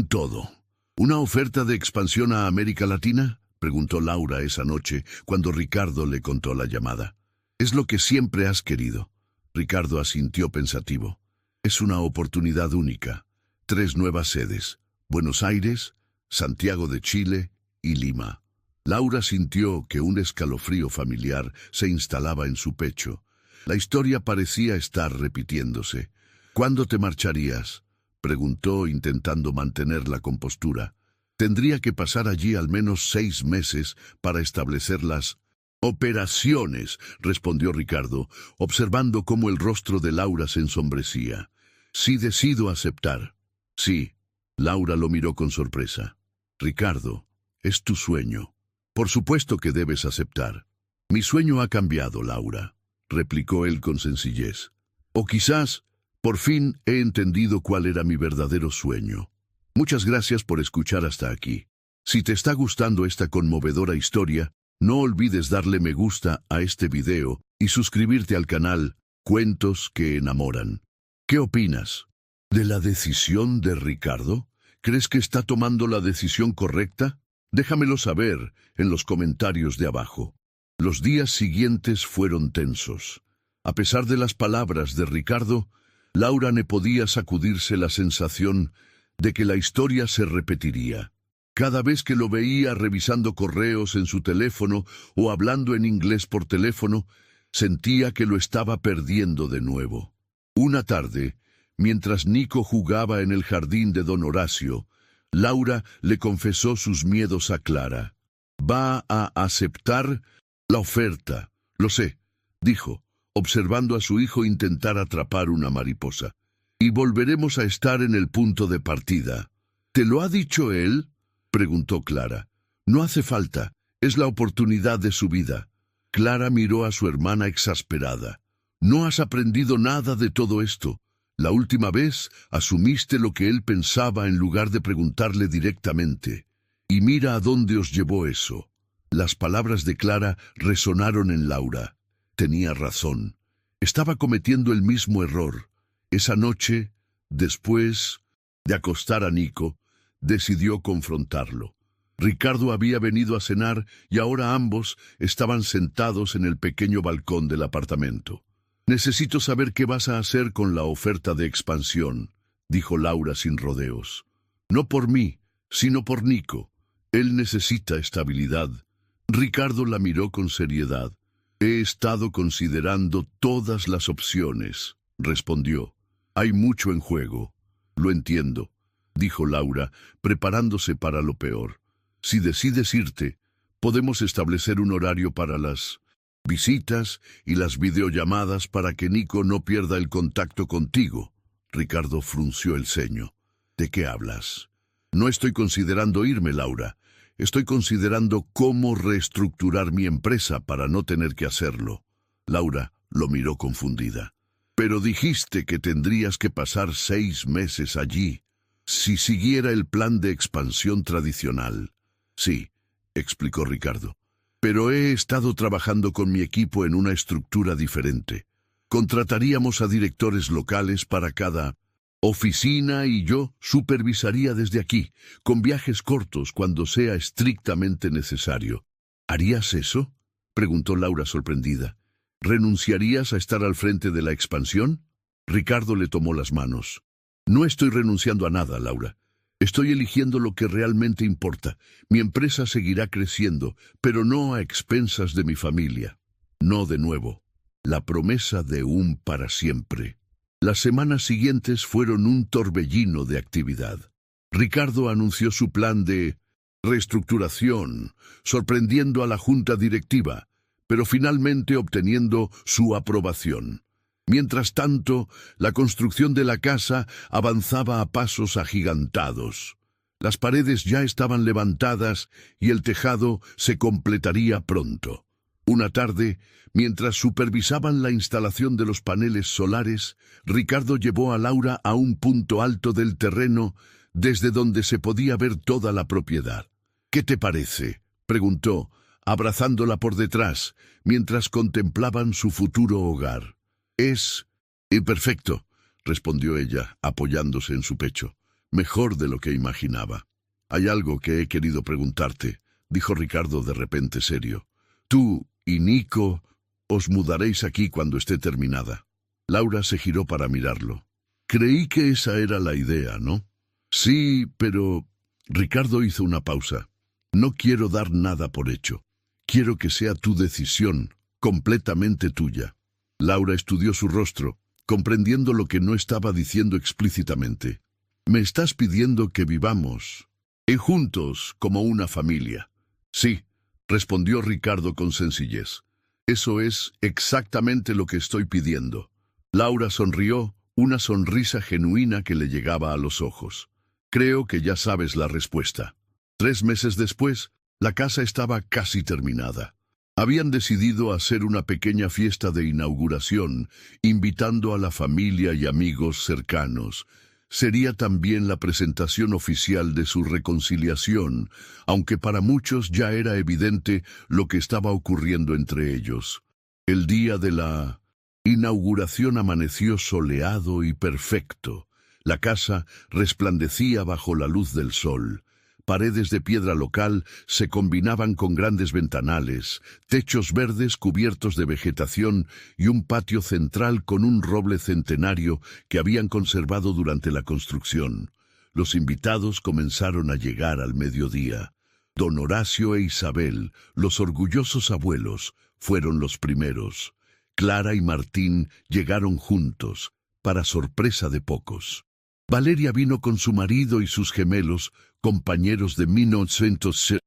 todo. ¿Una oferta de expansión a América Latina?, preguntó Laura esa noche cuando Ricardo le contó la llamada. «Es lo que siempre has querido». Ricardo asintió pensativo. «Es una oportunidad única. 3 nuevas sedes: Buenos Aires, Santiago de Chile y Lima». Laura sintió que un escalofrío familiar se instalaba en su pecho. La historia parecía estar repitiéndose. «¿Cuándo te marcharías?», preguntó, intentando mantener la compostura. «Tendría que pasar allí al menos 6 meses para establecer las operaciones», respondió Ricardo, observando cómo el rostro de Laura se ensombrecía. «Sí, decido aceptar». «Sí». Laura lo miró con sorpresa. «Ricardo, es tu sueño. Por supuesto que debes aceptar». «Mi sueño ha cambiado, Laura», replicó él con sencillez. «O quizás, por fin he entendido cuál era mi verdadero sueño». Muchas gracias por escuchar hasta aquí. Si te está gustando esta conmovedora historia, no olvides darle me gusta a este video y suscribirte al canal Cuentos que Enamoran. ¿Qué opinas de la decisión de Ricardo? ¿Crees que está tomando la decisión correcta? Déjamelo saber en los comentarios de abajo. Los días siguientes fueron tensos. A pesar de las palabras de Ricardo, Laura no podía sacudirse la sensación de que la historia se repetiría. Cada vez que lo veía revisando correos en su teléfono o hablando en inglés por teléfono, sentía que lo estaba perdiendo de nuevo. Una tarde, mientras Nico jugaba en el jardín de don Horacio, Laura le confesó sus miedos a Clara. «Va a aceptar la oferta, lo sé», dijo, observando a su hijo intentar atrapar una mariposa. «Y volveremos a estar en el punto de partida». «¿Te lo ha dicho él?», preguntó Clara. «No hace falta, es la oportunidad de su vida». Clara miró a su hermana exasperada. «No has aprendido nada de todo esto. La última vez asumiste lo que él pensaba en lugar de preguntarle directamente. Y mira a dónde os llevó eso». Las palabras de Clara resonaron en Laura. Tenía razón. Estaba cometiendo el mismo error. Esa noche, después de acostar a Nico, decidió confrontarlo. Ricardo había venido a cenar y ahora ambos estaban sentados en el pequeño balcón del apartamento. «Necesito saber qué vas a hacer con la oferta de expansión», dijo Laura sin rodeos. «No por mí, sino por Nico. Él necesita estabilidad». Ricardo la miró con seriedad. «He estado considerando todas las opciones», respondió. «Hay mucho en juego». «Lo entiendo», dijo Laura, preparándose para lo peor. «Si decides irte, podemos establecer un horario para las visitas y las videollamadas para que Nico no pierda el contacto contigo». Ricardo frunció el ceño. «¿De qué hablas?» «No estoy considerando irme, Laura. Estoy considerando cómo reestructurar mi empresa para no tener que hacerlo». Laura lo miró confundida. «Pero dijiste que tendrías que pasar 6 meses allí, si siguiera el plan de expansión tradicional». «Sí», explicó Ricardo, «pero he estado trabajando con mi equipo en una estructura diferente. Contrataríamos a directores locales para cada oficina y yo supervisaría desde aquí, con viajes cortos cuando sea estrictamente necesario». «¿Harías eso?», preguntó Laura sorprendida. «¿Renunciarías a estar al frente de la expansión?». Ricardo le tomó las manos. «No estoy renunciando a nada, Laura. Estoy eligiendo lo que realmente importa. Mi empresa seguirá creciendo, pero no a expensas de mi familia. No de nuevo. La promesa de un para siempre». Las semanas siguientes fueron un torbellino de actividad. Ricardo anunció su plan de reestructuración, sorprendiendo a la junta directiva, pero finalmente obteniendo su aprobación. Mientras tanto, la construcción de la casa avanzaba a pasos agigantados. Las paredes ya estaban levantadas y el tejado se completaría pronto. Una tarde, mientras supervisaban la instalación de los paneles solares, Ricardo llevó a Laura a un punto alto del terreno desde donde se podía ver toda la propiedad. «¿Qué te parece?», preguntó, abrazándola por detrás, mientras contemplaban su futuro hogar. «Es perfecto», respondió ella, apoyándose en su pecho. «Mejor de lo que imaginaba». «Hay algo que he querido preguntarte», dijo Ricardo de repente serio. «Tú y Nico os mudaréis aquí cuando esté terminada». Laura se giró para mirarlo. «Creí que esa era la idea, ¿no?» «Sí, pero...» Ricardo hizo una pausa. «No quiero dar nada por hecho. Quiero que sea tu decisión, completamente tuya». Laura estudió su rostro, comprendiendo lo que no estaba diciendo explícitamente. «¿Me estás pidiendo que vivamos juntos como una familia?» «Sí», respondió Ricardo con sencillez. «Eso es exactamente lo que estoy pidiendo». Laura sonrió, una sonrisa genuina que le llegaba a los ojos. «Creo que ya sabes la respuesta». 3 meses después, la casa estaba casi terminada. Habían decidido hacer una pequeña fiesta de inauguración, invitando a la familia y amigos cercanos. Sería también la presentación oficial de su reconciliación, aunque para muchos ya era evidente lo que estaba ocurriendo entre ellos. El día de la inauguración amaneció soleado y perfecto. La casa resplandecía bajo la luz del sol. Paredes de piedra local se combinaban con grandes ventanales, techos verdes cubiertos de vegetación y un patio central con un roble centenario que habían conservado durante la construcción. Los invitados comenzaron a llegar al mediodía. Don Horacio e Isabel, los orgullosos abuelos, fueron los primeros. Clara y Martín llegaron juntos, para sorpresa de pocos. Valeria vino con su marido y sus gemelos, compañeros de 1900,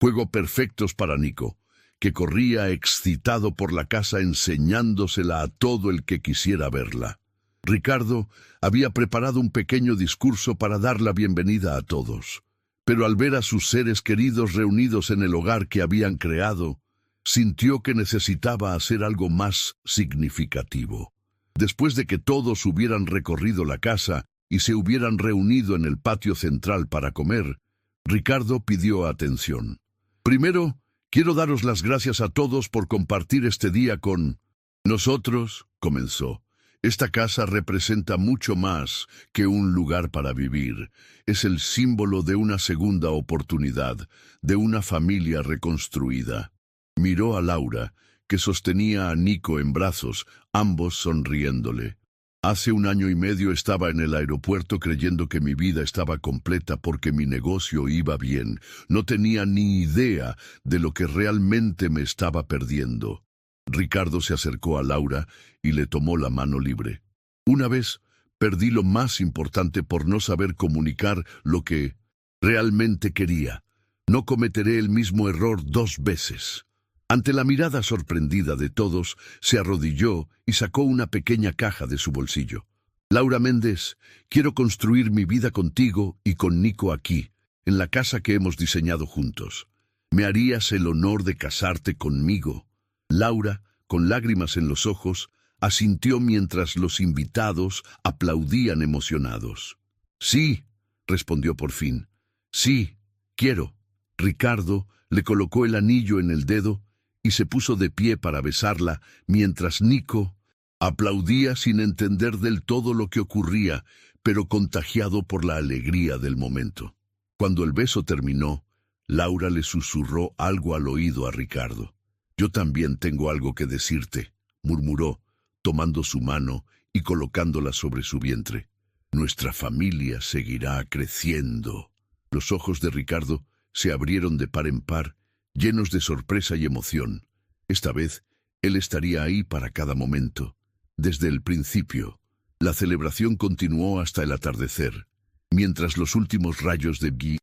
juego perfectos para Nico, que corría excitado por la casa enseñándosela a todo el que quisiera verla. Ricardo había preparado un pequeño discurso para dar la bienvenida a todos, pero al ver a sus seres queridos reunidos en el hogar que habían creado, sintió que necesitaba hacer algo más significativo. Después de que todos hubieran recorrido la casa y se hubieran reunido en el patio central para comer, Ricardo pidió atención. «Primero, quiero daros las gracias a todos por compartir este día con nosotros», comenzó. «Esta casa representa mucho más que un lugar para vivir. Es el símbolo de una segunda oportunidad, de una familia reconstruida». Miró a Laura, que sostenía a Nico en brazos, ambos sonriéndole. «Hace 1 año y medio estaba en el aeropuerto creyendo que mi vida estaba completa porque mi negocio iba bien. No tenía ni idea de lo que realmente me estaba perdiendo». Ricardo se acercó a Laura y le tomó la mano libre. «Una vez perdí lo más importante por no saber comunicar lo que realmente quería. No cometeré el mismo error 2 veces». Ante la mirada sorprendida de todos, se arrodilló y sacó una pequeña caja de su bolsillo. «Laura Méndez, quiero construir mi vida contigo y con Nico aquí, en la casa que hemos diseñado juntos. ¿Me harías el honor de casarte conmigo?». Laura, con lágrimas en los ojos, asintió mientras los invitados aplaudían emocionados. «Sí», respondió por fin. «Sí, quiero». Ricardo le colocó el anillo en el dedo y se puso de pie para besarla, mientras Nico aplaudía sin entender del todo lo que ocurría, pero contagiado por la alegría del momento. Cuando el beso terminó, Laura le susurró algo al oído a Ricardo. «Yo también tengo algo que decirte», murmuró, tomando su mano y colocándola sobre su vientre. «Nuestra familia seguirá creciendo». Los ojos de Ricardo se abrieron de par en par, llenos de sorpresa y emoción. Esta vez, él estaría ahí para cada momento. Desde el principio, la celebración continuó hasta el atardecer, mientras los últimos rayos de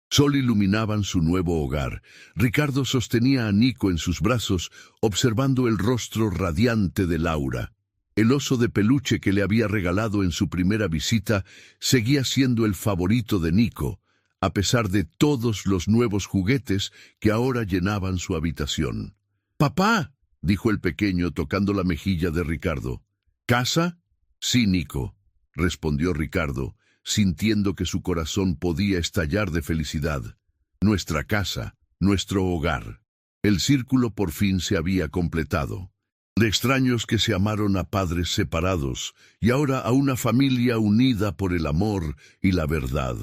sol iluminaban su nuevo hogar. Ricardo sostenía a Nico en sus brazos, observando el rostro radiante de Laura. El oso de peluche que le había regalado en su primera visita seguía siendo el favorito de Nico, a pesar de todos los nuevos juguetes que ahora llenaban su habitación. «Papá», dijo el pequeño tocando la mejilla de Ricardo. «¿Casa?» «Sí, Nico», respondió Ricardo, sintiendo que su corazón podía estallar de felicidad. «Nuestra casa, nuestro hogar». El círculo por fin se había completado. De extraños que se amaron a padres separados y ahora a una familia unida por el amor y la verdad.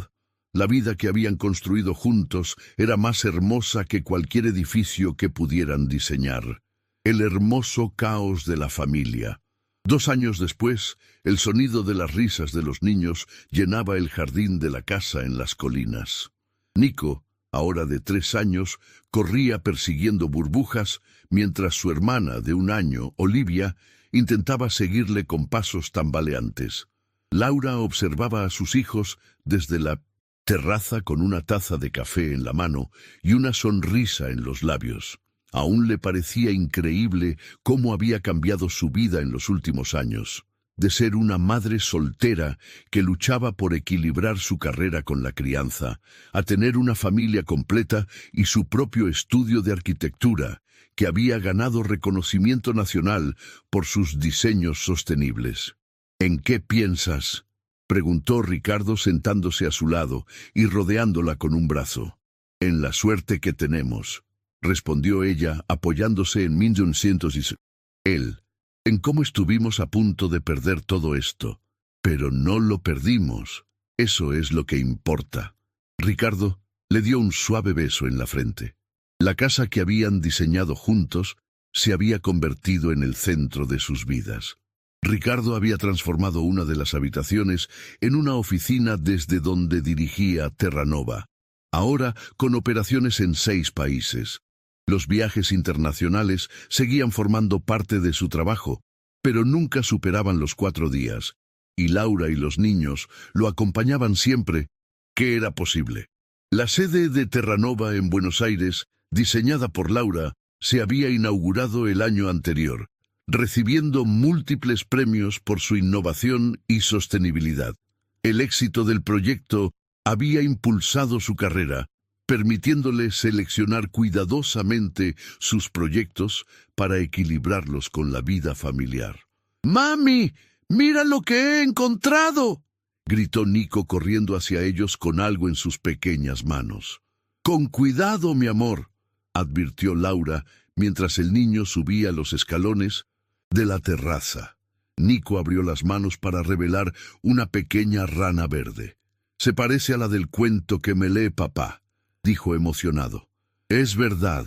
La vida que habían construido juntos era más hermosa que cualquier edificio que pudieran diseñar. El hermoso caos de la familia. 2 años después, el sonido de las risas de los niños llenaba el jardín de la casa en las colinas. Nico, ahora de 3 años, corría persiguiendo burbujas, mientras su hermana de 1 año, Olivia, intentaba seguirle con pasos tambaleantes. Laura observaba a sus hijos desde la terraza con una taza de café en la mano y una sonrisa en los labios. Aún le parecía increíble cómo había cambiado su vida en los últimos años. De ser una madre soltera que luchaba por equilibrar su carrera con la crianza, a tener una familia completa y su propio estudio de arquitectura, que había ganado reconocimiento nacional por sus diseños sostenibles. «¿En qué piensas?», preguntó Ricardo sentándose a su lado y rodeándola con un brazo. «En la suerte que tenemos», respondió ella apoyándose en 1900. Él, en cómo estuvimos a punto de perder todo esto. Pero no lo perdimos. Eso es lo que importa. Ricardo le dio un suave beso en la frente. La casa que habían diseñado juntos se había convertido en el centro de sus vidas. Ricardo había transformado una de las habitaciones en una oficina desde donde dirigía Terranova, ahora con operaciones en 6 países. Los viajes internacionales seguían formando parte de su trabajo, pero nunca superaban los 4 días, y Laura y los niños lo acompañaban siempre que era posible. La sede de Terranova en Buenos Aires, diseñada por Laura, se había inaugurado el año anterior, recibiendo múltiples premios por su innovación y sostenibilidad. El éxito del proyecto había impulsado su carrera, permitiéndole seleccionar cuidadosamente sus proyectos para equilibrarlos con la vida familiar. «¡Mami! ¡Mira lo que he encontrado!», gritó Nico corriendo hacia ellos con algo en sus pequeñas manos. «Con cuidado, mi amor», advirtió Laura mientras el niño subía los escalones de la terraza. Nico abrió las manos para revelar una pequeña rana verde. «Se parece a la del cuento que me lee papá», dijo emocionado. «Es verdad»,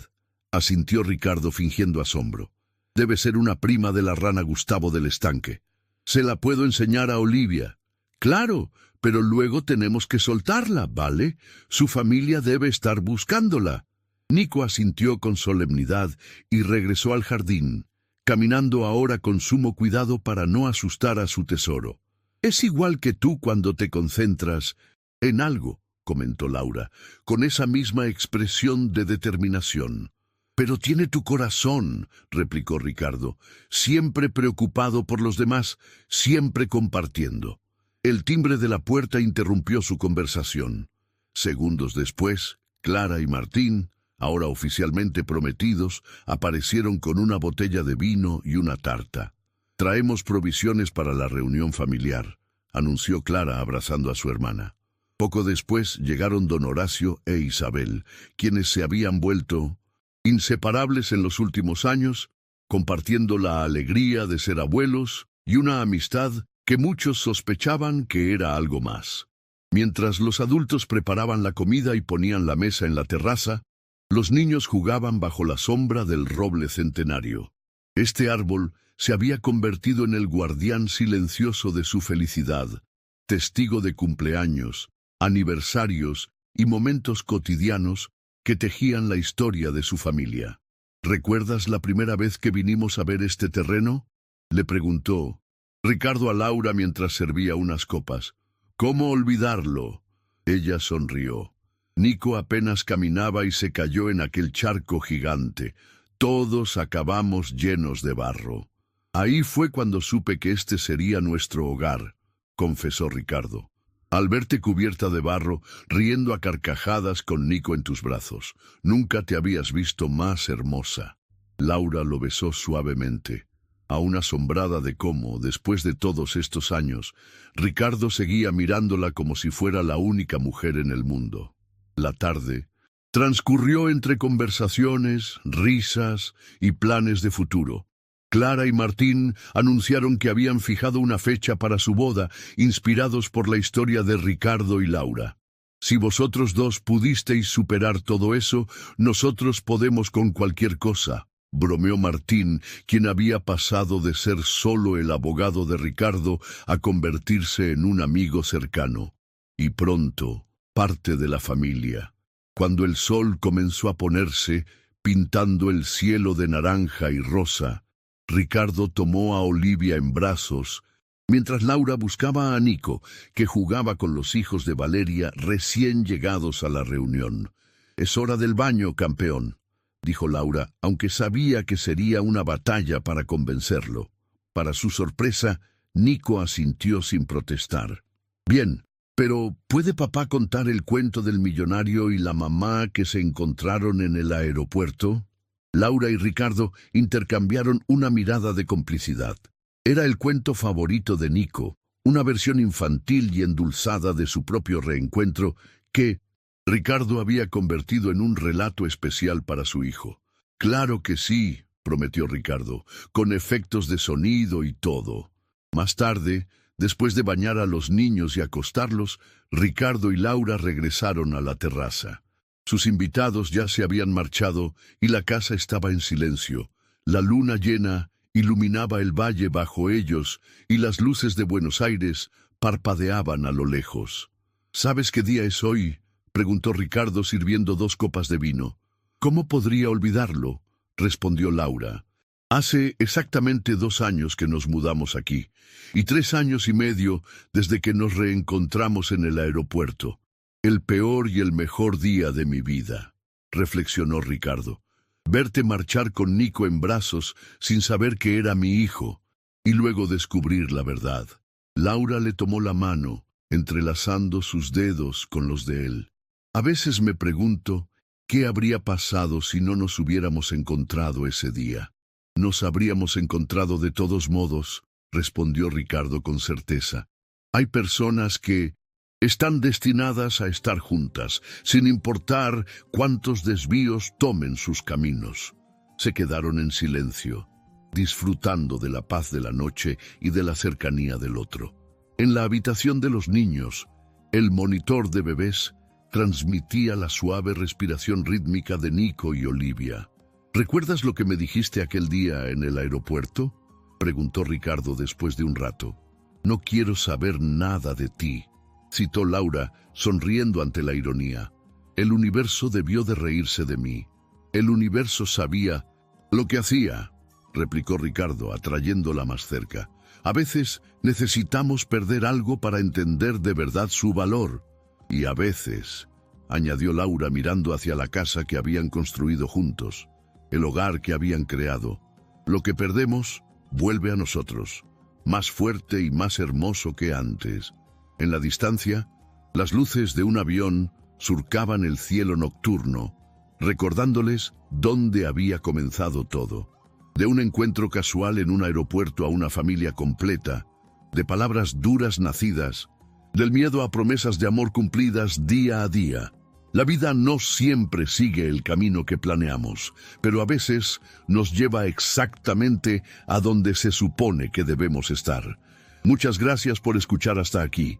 asintió Ricardo fingiendo asombro. «Debe ser una prima de la rana Gustavo del estanque. Se la puedo enseñar a Olivia». «Claro, pero luego tenemos que soltarla, ¿vale? Su familia debe estar buscándola». Nico asintió con solemnidad y regresó al jardín, caminando ahora con sumo cuidado para no asustar a su tesoro. «Esigual que tú cuando te concentras en algo», comentó Laura, con esa misma expresión de determinación. «Pero tiene tu corazón», replicó Ricardo, «siempre preocupado por los demás, siempre compartiendo». El timbre de la puerta interrumpió su conversación. Segundos después, Clara y Martín, ahora oficialmente prometidos, aparecieron con una botella de vino y una tarta. «Traemos provisiones para la reunión familiar», anunció Clara abrazando a su hermana. Poco después llegaron don Horacio e Isabel, quienes se habían vuelto inseparables en los últimos años, compartiendo la alegría de ser abuelos y una amistad que muchos sospechaban que era algo más. Mientras los adultos preparaban la comida y ponían la mesa en la terraza, los niños jugaban bajo la sombra del roble centenario. Este árbol se había convertido en el guardián silencioso de su felicidad, testigo de cumpleaños, aniversarios y momentos cotidianos que tejían la historia de su familia. «¿Recuerdas la primera vez que vinimos a ver este terreno?», le preguntó Ricardo a Laura mientras servía unas copas. «¿Cómo olvidarlo?». Ella sonrió. Nico apenas caminaba y se cayó en aquel charco gigante. Todos acabamos llenos de barro. «Ahí fue cuando supe que este sería nuestro hogar», confesó Ricardo. «Al verte cubierta de barro, riendo a carcajadas con Nico en tus brazos. Nunca te habías visto más hermosa». Laura lo besó suavemente, aún asombrada de cómo, después de todos estos años, Ricardo seguía mirándola como si fuera la única mujer en el mundo. La tarde transcurrió entre conversaciones, risas y planes de futuro. Clara y Martín anunciaron que habían fijado una fecha para su boda, inspirados por la historia de Ricardo y Laura. Si vosotros dos pudisteis superar todo eso, nosotros podemos con cualquier cosa, bromeó Martín, quien había pasado de ser solo el abogado de Ricardo a convertirse en un amigo cercano, y pronto parte de la familia. Cuando el sol comenzó a ponerse, pintando el cielo de naranja y rosa, Ricardo tomó a Olivia en brazos, mientras Laura buscaba a Nico, que jugaba con los hijos de Valeria recién llegados a la reunión. «Es hora del baño, campeón», dijo Laura, aunque sabía que sería una batalla para convencerlo. Para su sorpresa, Nico asintió sin protestar. «Bien, pero ¿puede papá contar el cuento del millonario y la mamá que se encontraron en el aeropuerto?» Laura y Ricardo intercambiaron una mirada de complicidad. Era el cuento favorito de Nico, una versión infantil y endulzada de su propio reencuentro que Ricardo había convertido en un relato especial para su hijo. «Claro que sí», prometió Ricardo, con efectos de sonido y todo. Más tarde, después de bañar a los niños y acostarlos, Ricardo y Laura regresaron a la terraza. Sus invitados ya se habían marchado y la casa estaba en silencio. La luna llena iluminaba el valle bajo ellos y las luces de Buenos Aires parpadeaban a lo lejos. «¿Sabes qué día es hoy?», preguntó Ricardo sirviendo 2 copas de vino. «¿Cómo podría olvidarlo?», respondió Laura. «Hace exactamente 2 años que nos mudamos aquí, y 3 años y medio desde que nos reencontramos en el aeropuerto. El peor y el mejor día de mi vida», reflexionó Ricardo. «Verte marchar con Nico en brazos sin saber que era mi hijo, y luego descubrir la verdad». Laura le tomó la mano, entrelazando sus dedos con los de él. «A veces me pregunto qué habría pasado si no nos hubiéramos encontrado ese día». «Nos habríamos encontrado de todos modos», respondió Ricardo con certeza. «Hay personas que están destinadas a estar juntas, sin importar cuántos desvíos tomen sus caminos». Se quedaron en silencio, disfrutando de la paz de la noche y de la cercanía del otro. En la habitación de los niños, el monitor de bebés transmitía la suave respiración rítmica de Nico y Olivia. «¿Recuerdas lo que me dijiste aquel día en el aeropuerto?», preguntó Ricardo después de un rato. «No quiero saber nada de ti», citó Laura, sonriendo ante la ironía. «El universo debió de reírse de mí. El universo sabía lo que hacía», replicó Ricardo, atrayéndola más cerca. «A veces necesitamos perder algo para entender de verdad su valor. Y a veces», añadió Laura mirando hacia la casa que habían construido juntos, el hogar que habían creado, «lo que perdemos vuelve a nosotros, más fuerte y más hermoso que antes». En la distancia, las luces de un avión surcaban el cielo nocturno, recordándoles dónde había comenzado todo. De un encuentro casual en un aeropuerto a una familia completa, de palabras duras nacidas, del miedo a promesas de amor cumplidas día a día. La vida no siempre sigue el camino que planeamos, pero a veces nos lleva exactamente a donde se supone que debemos estar. Muchas gracias por escuchar hasta aquí.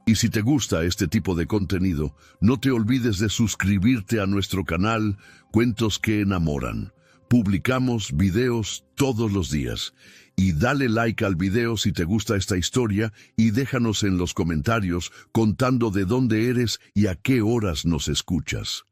Y si te gusta este tipo de contenido, no te olvides de suscribirte a nuestro canal Cuentos que Enamoran. Publicamos videos todos los días. Y dale like al video si te gusta esta historia y déjanos en los comentarios contando de dónde eres y a qué horas nos escuchas.